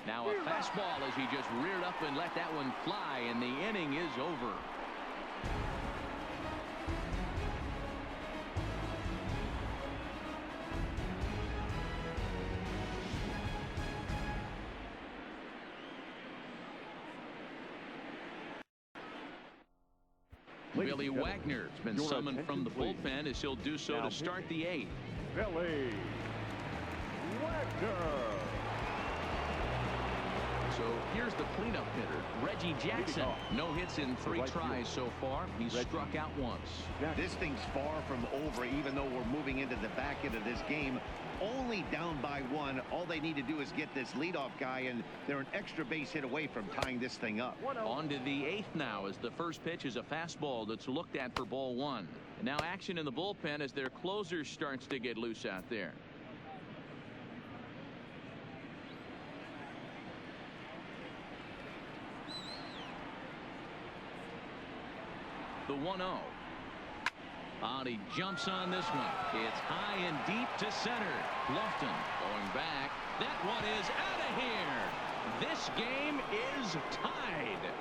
Now a fastball as he just reared up and let that one fly, and the inning is over. Ladies Billy and gentlemen, Wagner's been your summoned from the attention, bullpen as he'll do so Now to start the 8th. Billy Wagner. So here's the cleanup hitter, Reggie Jackson. No hits in 3 tries so far. He's struck out once. This thing's far from over, even though we're moving into the back end of this game. Only down by 1. All they need to do is get this leadoff guy, and they're an extra base hit away from tying this thing up. On to the 8th now, as the first pitch is a fastball that's looked at for ball 1. And now action in the bullpen as their closer starts to get loose out there. The 1-0. He jumps on this one. It's high and deep to center. Lofton going back. That one is out of here. This game is tied.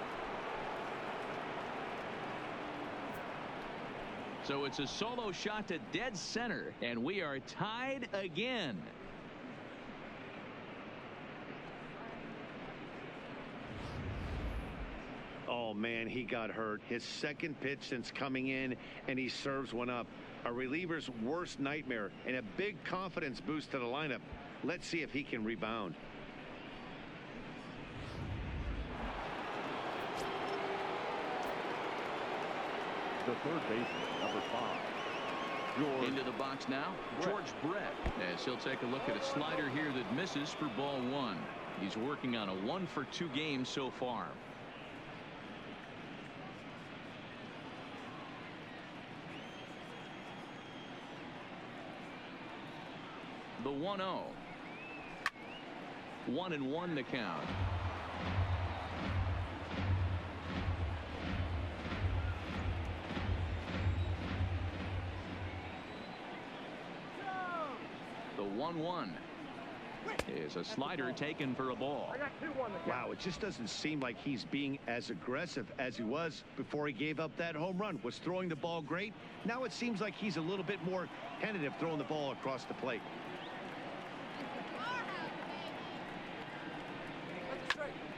So it's a solo shot to dead center, and we are tied again. Oh, man, he got hurt. His second pitch since coming in, and he serves one up. A reliever's worst nightmare, and a big confidence boost to the lineup. Let's see if he can rebound. The third baseman, number 5. Into the box now, George Brett, as he'll take a look at a slider here that misses for ball 1. He's working on a 1-for-2 game so far. The 1-0. 1-1 the count. The 1-1 is a slider taken for a ball. Wow, it just doesn't seem like he's being as aggressive as he was before he gave up that home run. Was throwing the ball great. Now it seems like he's a little bit more tentative throwing the ball across the plate.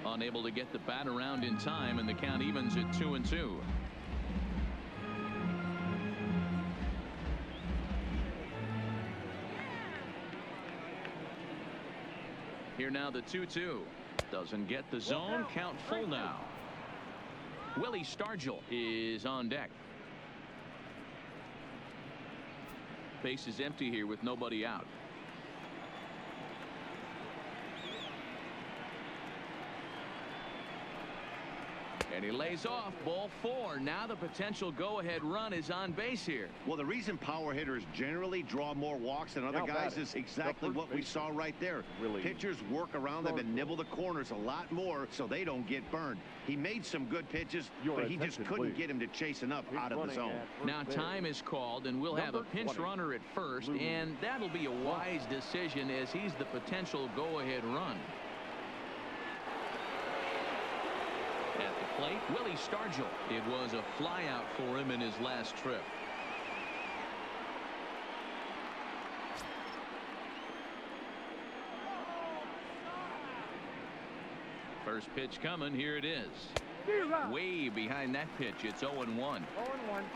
Unable to get the bat around in time, and the count evens at 2-2. Here now the 2-2. Doesn't get the zone. Count full now. Willie Stargell is on deck. Base is empty here with nobody out. And he lays off. Ball 4. Now the potential go-ahead run is on base here. Well, the reason power hitters generally draw more walks than other guys is exactly what we saw right there. Pitchers work around them and nibble the corners a lot more so they don't get burned. He made some good pitches, but he just couldn't get him to chase enough out of the zone. Now time is called, and we'll have a pinch runner at first, and that'll be a wise decision as he's the potential go-ahead run. At the plate, Willie Stargell. It was a flyout for him in his last trip. First pitch coming. Here it is. Way behind that pitch. It's 0-1.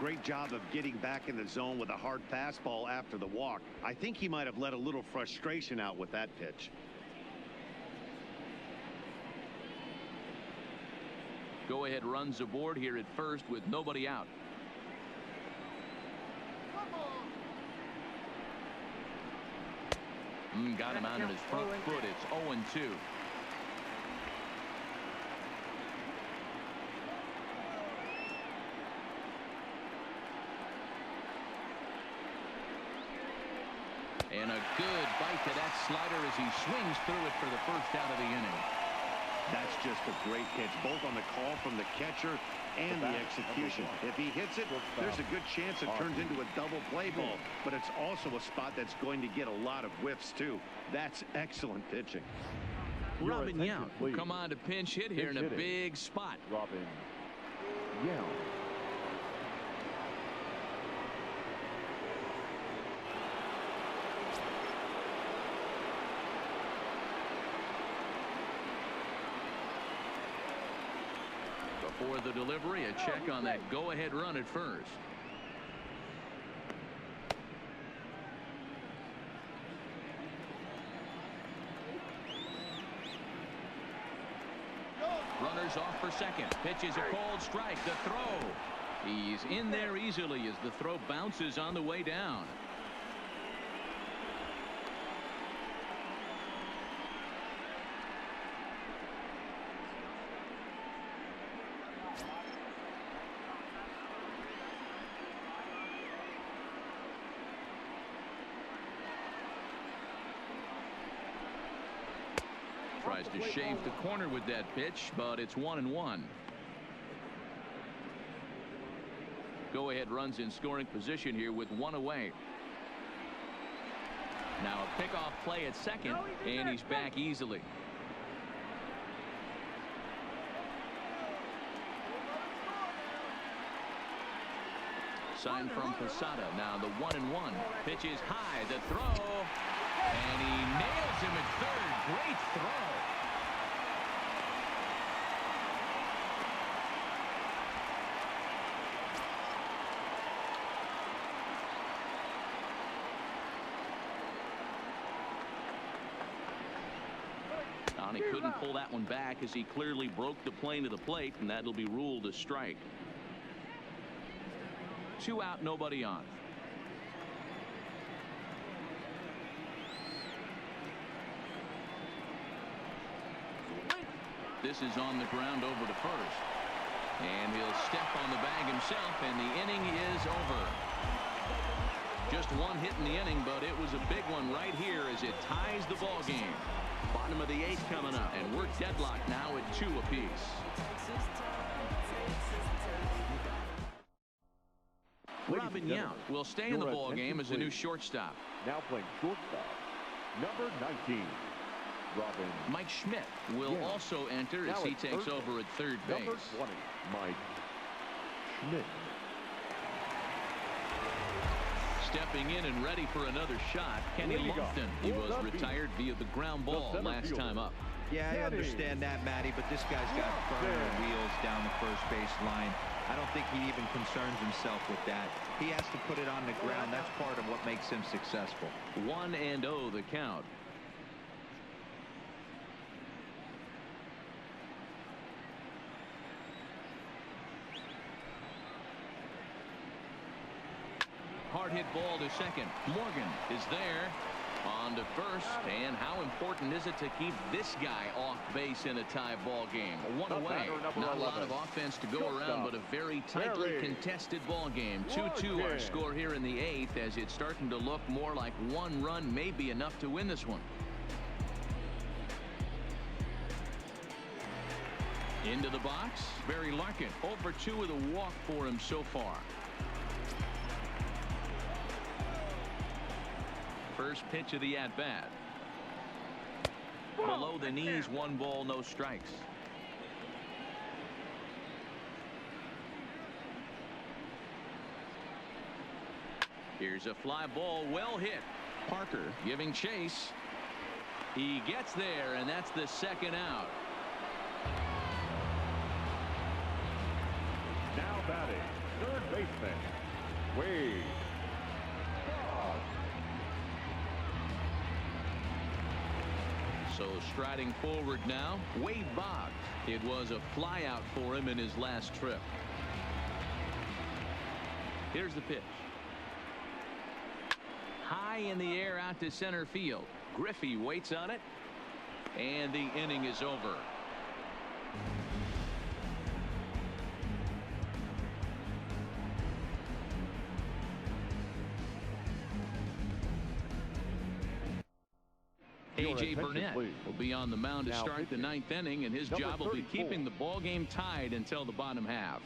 Great job of getting back in the zone with a hard fastball after the walk. I think he might have let a little frustration out with that pitch. Go-ahead runs aboard here at first with nobody out. Got him out on his front foot. It's 0-2. And a good bite to that slider as he swings through it for the first out of the inning. That's just a great pitch, both on the call from the catcher and the execution. If he hits it, there's a good chance it turns into a double play ball, but it's also a spot that's going to get a lot of whiffs too. That's excellent pitching. Robin Yount will come on to pinch hit here in a big spot. Robin Yount. For the delivery, a check on that go-ahead run at first. Runners off for second. Pitch is a cold strike. The throw. He's in there easily as the throw bounces on the way down. Tries to shave the corner with that pitch, but it's 1-1. Go-ahead runs in scoring position here with one away. Now a pickoff play at second, and he's back easily. Sign from Posada. Now the 1-1. Pitch is high. The throw. And he nails him at third. Great throw. He couldn't pull that one back as he clearly broke the plane of the plate, and that'll be ruled a strike. 2 out, nobody on. This is on the ground over to first. And he'll step on the bag himself, and the inning is over. Just one hit in the inning, but it was a big one right here as it ties the ball game. Bottom of the 8th coming up, and we're deadlocked now at 2 apiece. Robin Yount will stay in the ball game as a new shortstop. Now playing shortstop, number 19, Robin. Mike Schmidt will also enter as he takes over at third base. Number 20, Mike Schmidt. Stepping in and ready for another shot, Kenny Lofton. He was retired via the ground ball last time up. Yeah, I understand that, Matty, but this guy's got firm wheels down the first base line. I don't think he even concerns himself with that. He has to put it on the ground. That's part of what makes him successful. 1-0 the count. Hard hit ball to second. Morgan is there. On to first, and how important is it to keep this guy off base in a tie ball game? One away. Not a lot of offense to go around, but a very tightly contested ball game. 2-2 our score here in the 8th, as it's starting to look more like one run may be enough to win this one. Into the box, Barry Larkin. 0-for-2 with a walk for him so far. First pitch of the at-bat. Below the knees, 1 ball, no strikes. Here's a fly ball, well hit. Parker giving chase. He gets there, and that's the second out. Now batting, third baseman, Wade. So striding forward now, Wade Boggs. It was a flyout for him in his last trip. Here's the pitch. High in the air out to center field. Griffey waits on it, and the inning is over. A.J. Burnett will be on the mound to start the 9th inning, and his job will be keeping the ball game tied until the bottom half.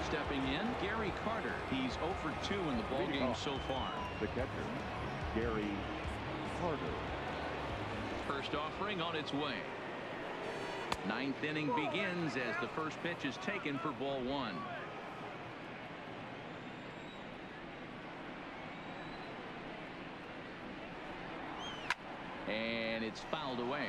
Stepping in, Gary Carter. He's 0-for-2 in the ball game so far. The catcher, Gary Carter. First offering on its way. 9th inning begins as the first pitch is taken for ball 1. And it's fouled away.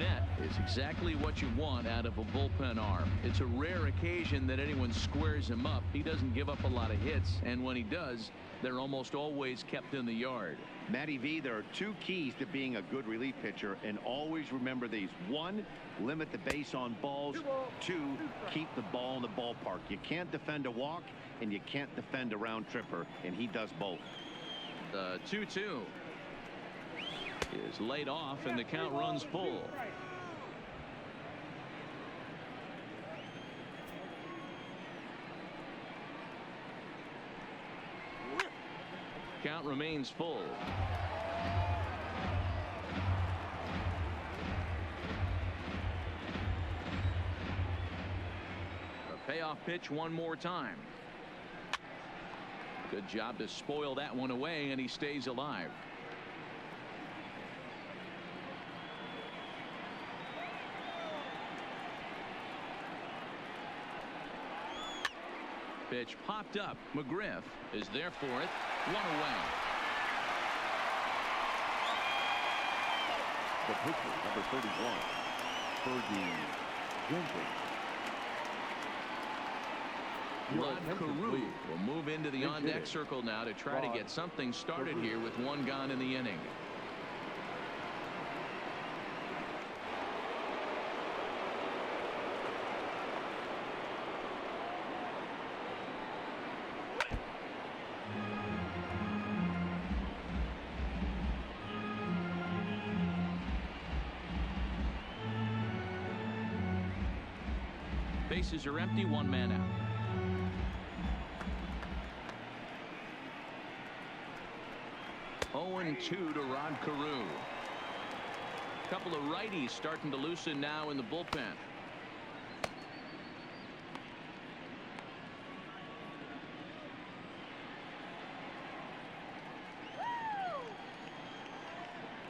net is exactly what you want out of a bullpen arm. It's a rare occasion that anyone squares him up. He doesn't give up a lot of hits, and when he does, they're almost always kept in the yard. Matty V, there are two keys to being a good relief pitcher, and always remember these. One, limit the base on balls. Two, keep the ball in the ballpark. You can't defend a walk, and you can't defend a round tripper, and he does both. The 2-2 is laid off, and the count runs full. Count remains full. A payoff pitch one more time. Good job to spoil that one away, and he stays alive. Pitch popped up. McGriff is there for it. One away. The pitcher, number 31, Fergie Jenkins. Rod Carew will move into the on-deck circle now to try to get something started here with one gone in the inning. Bases are empty, one man out. Oh, 0-2 to Rod Carew. Couple of righties starting to loosen now in the bullpen.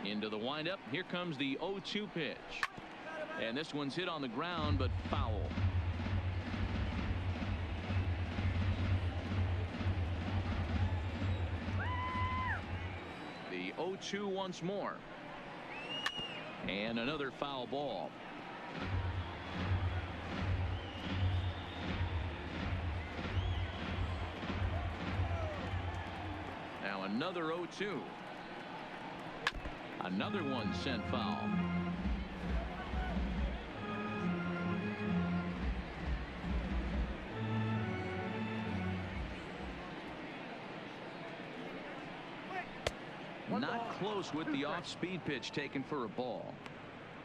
Into the windup. Here comes the 0-2 pitch. And this one's hit on the ground, but foul. The 0-2 once more. And another foul ball. Now another 0-2. Another one sent foul. Not close with the off-speed pitch taken for a ball.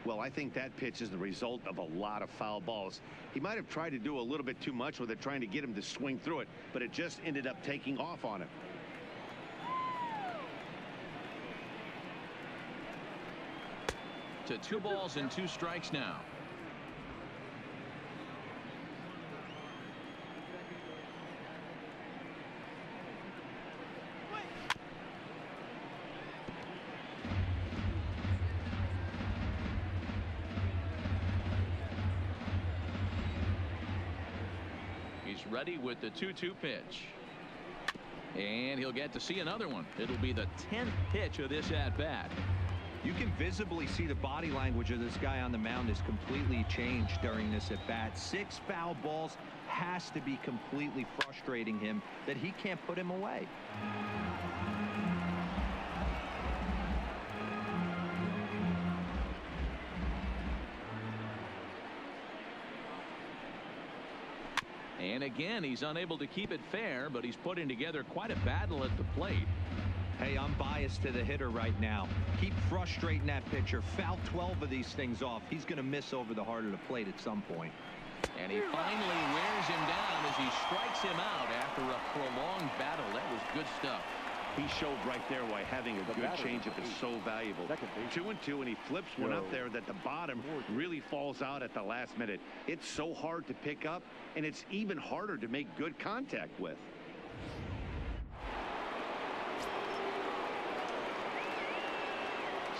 Well, I think that pitch is the result of a lot of foul balls. He might have tried to do a little bit too much with it, trying to get him to swing through it, but it just ended up taking off on him. To 2 balls and 2 strikes now. Ready with the 2-2 pitch, and he'll get to see another one. It'll be the 10th pitch of this at bat. You can visibly see the body language of this guy on the mound is completely changed during this at bat. 6 foul balls has to be completely frustrating him that he can't put him away. And again, he's unable to keep it fair, but he's putting together quite a battle at the plate. Hey, I'm biased to the hitter right now. Keep frustrating that pitcher. Foul 12 of these things off. He's going to miss over the heart of the plate at some point. And he finally wears him down as he strikes him out after a prolonged battle. That was good stuff. He showed right there why having a good changeup is so valuable. 2-2, and he flips one up there that the bottom really falls out at the last minute. It's so hard to pick up, and it's even harder to make good contact with.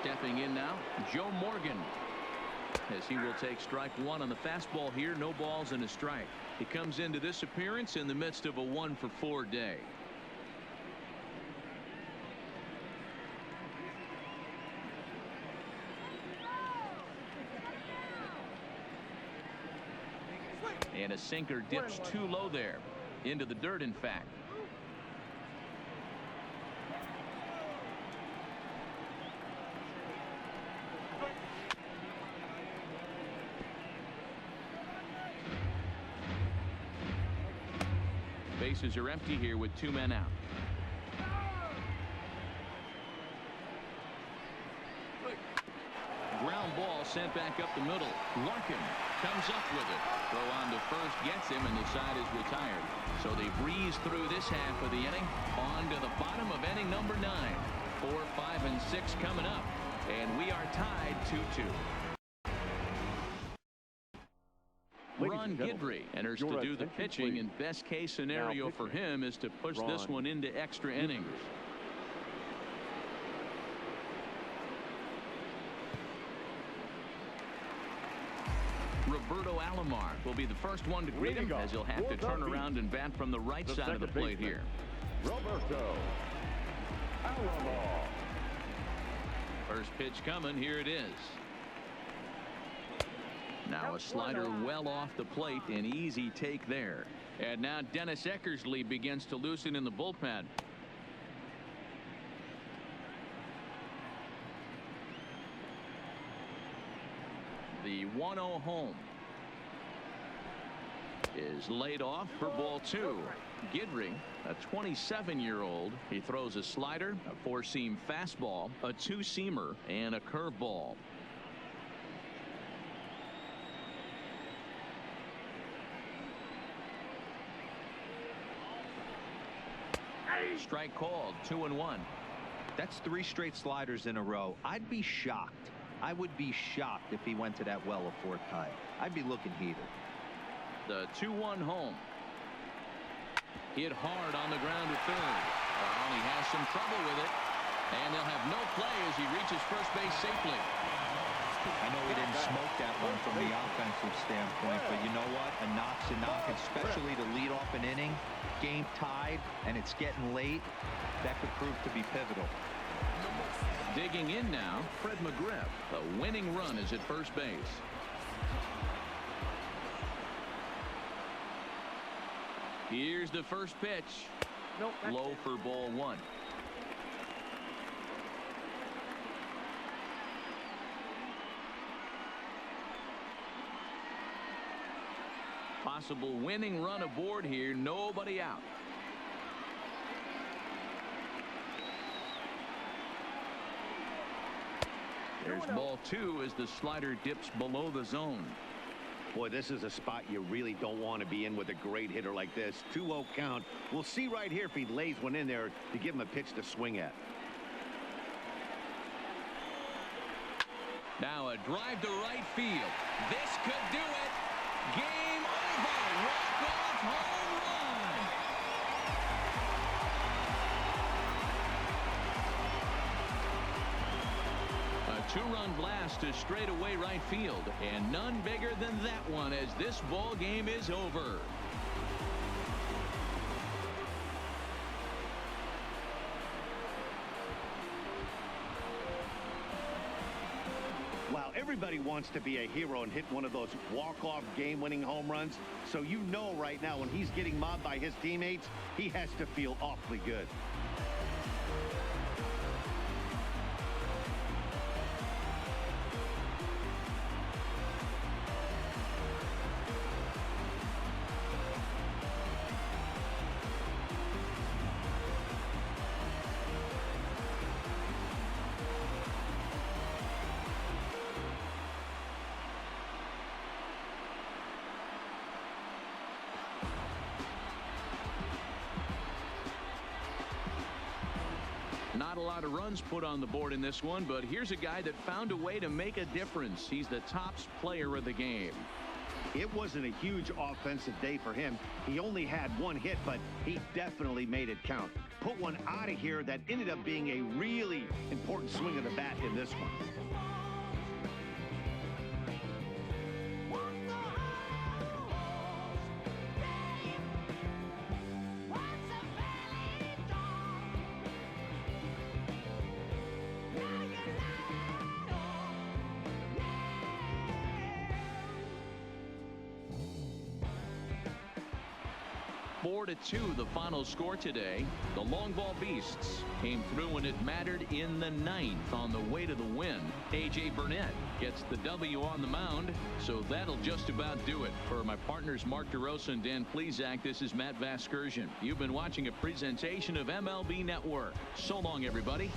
Stepping in now, Joe Morgan, as he will take strike 1 on the fastball here. No balls and a strike. He comes into this appearance in the midst of a 1-for-4 day. And a sinker dips too low there. Into the dirt, in fact. Bases are empty here with 2 men out. Ground ball sent back up the middle. Larkin comes up with it. Throw on to first gets him, and the side is retired. So they breeze through this half of the inning. On to the bottom of inning number 9. 4, 5, and 6 coming up. And we are tied 2-2. Ron Guidry enters to do the pitching, and best case scenario for him is to push this one into extra innings. Roberto Alomar will be the first one to greet him, as he'll have to turn around and bat from the right side of the plate here. Roberto Alomar. First pitch coming. Here it is. Now a slider well off the plate. An easy take there. And now Dennis Eckersley begins to loosen in the bullpen. The 1-0 home is laid off for ball 2. Guidry, a 27-year-old. He throws a slider, a 4-seam fastball, a 2-seamer, and a curveball. Strike called. 2-1. That's 3 straight sliders in a row. I'd be shocked. I would be shocked if he went to that well a 4th time. I'd be looking heated. The 2-1 home. Hit hard on the ground at third. Well, he has some trouble with it. And they'll have no play as he reaches first base safely. I know he didn't smoke that one from the offensive standpoint, but you know what? A knock's a knock, especially to lead off an inning. Game tied, and it's getting late. That could prove to be pivotal. Digging in now, Fred McGriff. The winning run is at first base. Here's the first pitch. Low for ball 1. Possible winning run aboard here. Nobody out. There's ball 2 as the slider dips below the zone. Boy, this is a spot you really don't want to be in with a great hitter like this. 2-0 count. We'll see right here if he lays one in there to give him a pitch to swing at. Now a drive to right field. This could do it. Game over. Walk-off home run. A 2-run blast to straightaway right field, and none bigger than that one as this ball game is over. Wow, everybody wants to be a hero and hit one of those walk-off game-winning home runs. So you know right now when he's getting mobbed by his teammates, he has to feel awfully good. Not a lot of runs put on the board in this one, but here's a guy that found a way to make a difference. He's the tops player of the game. It wasn't a huge offensive day for him. He only had 1 hit, but he definitely made it count. Put one out of here that ended up being a really important swing of the bat in this one. 4-2 the final score today. The long ball beasts came through when it mattered in the 9th on the way to the win. A.J. Burnett gets the W on the mound, so that'll just about do it. For my partners Mark DeRosa and Dan Plesac, this is Matt Vasgersian. You've been watching a presentation of MLB Network. So long, everybody.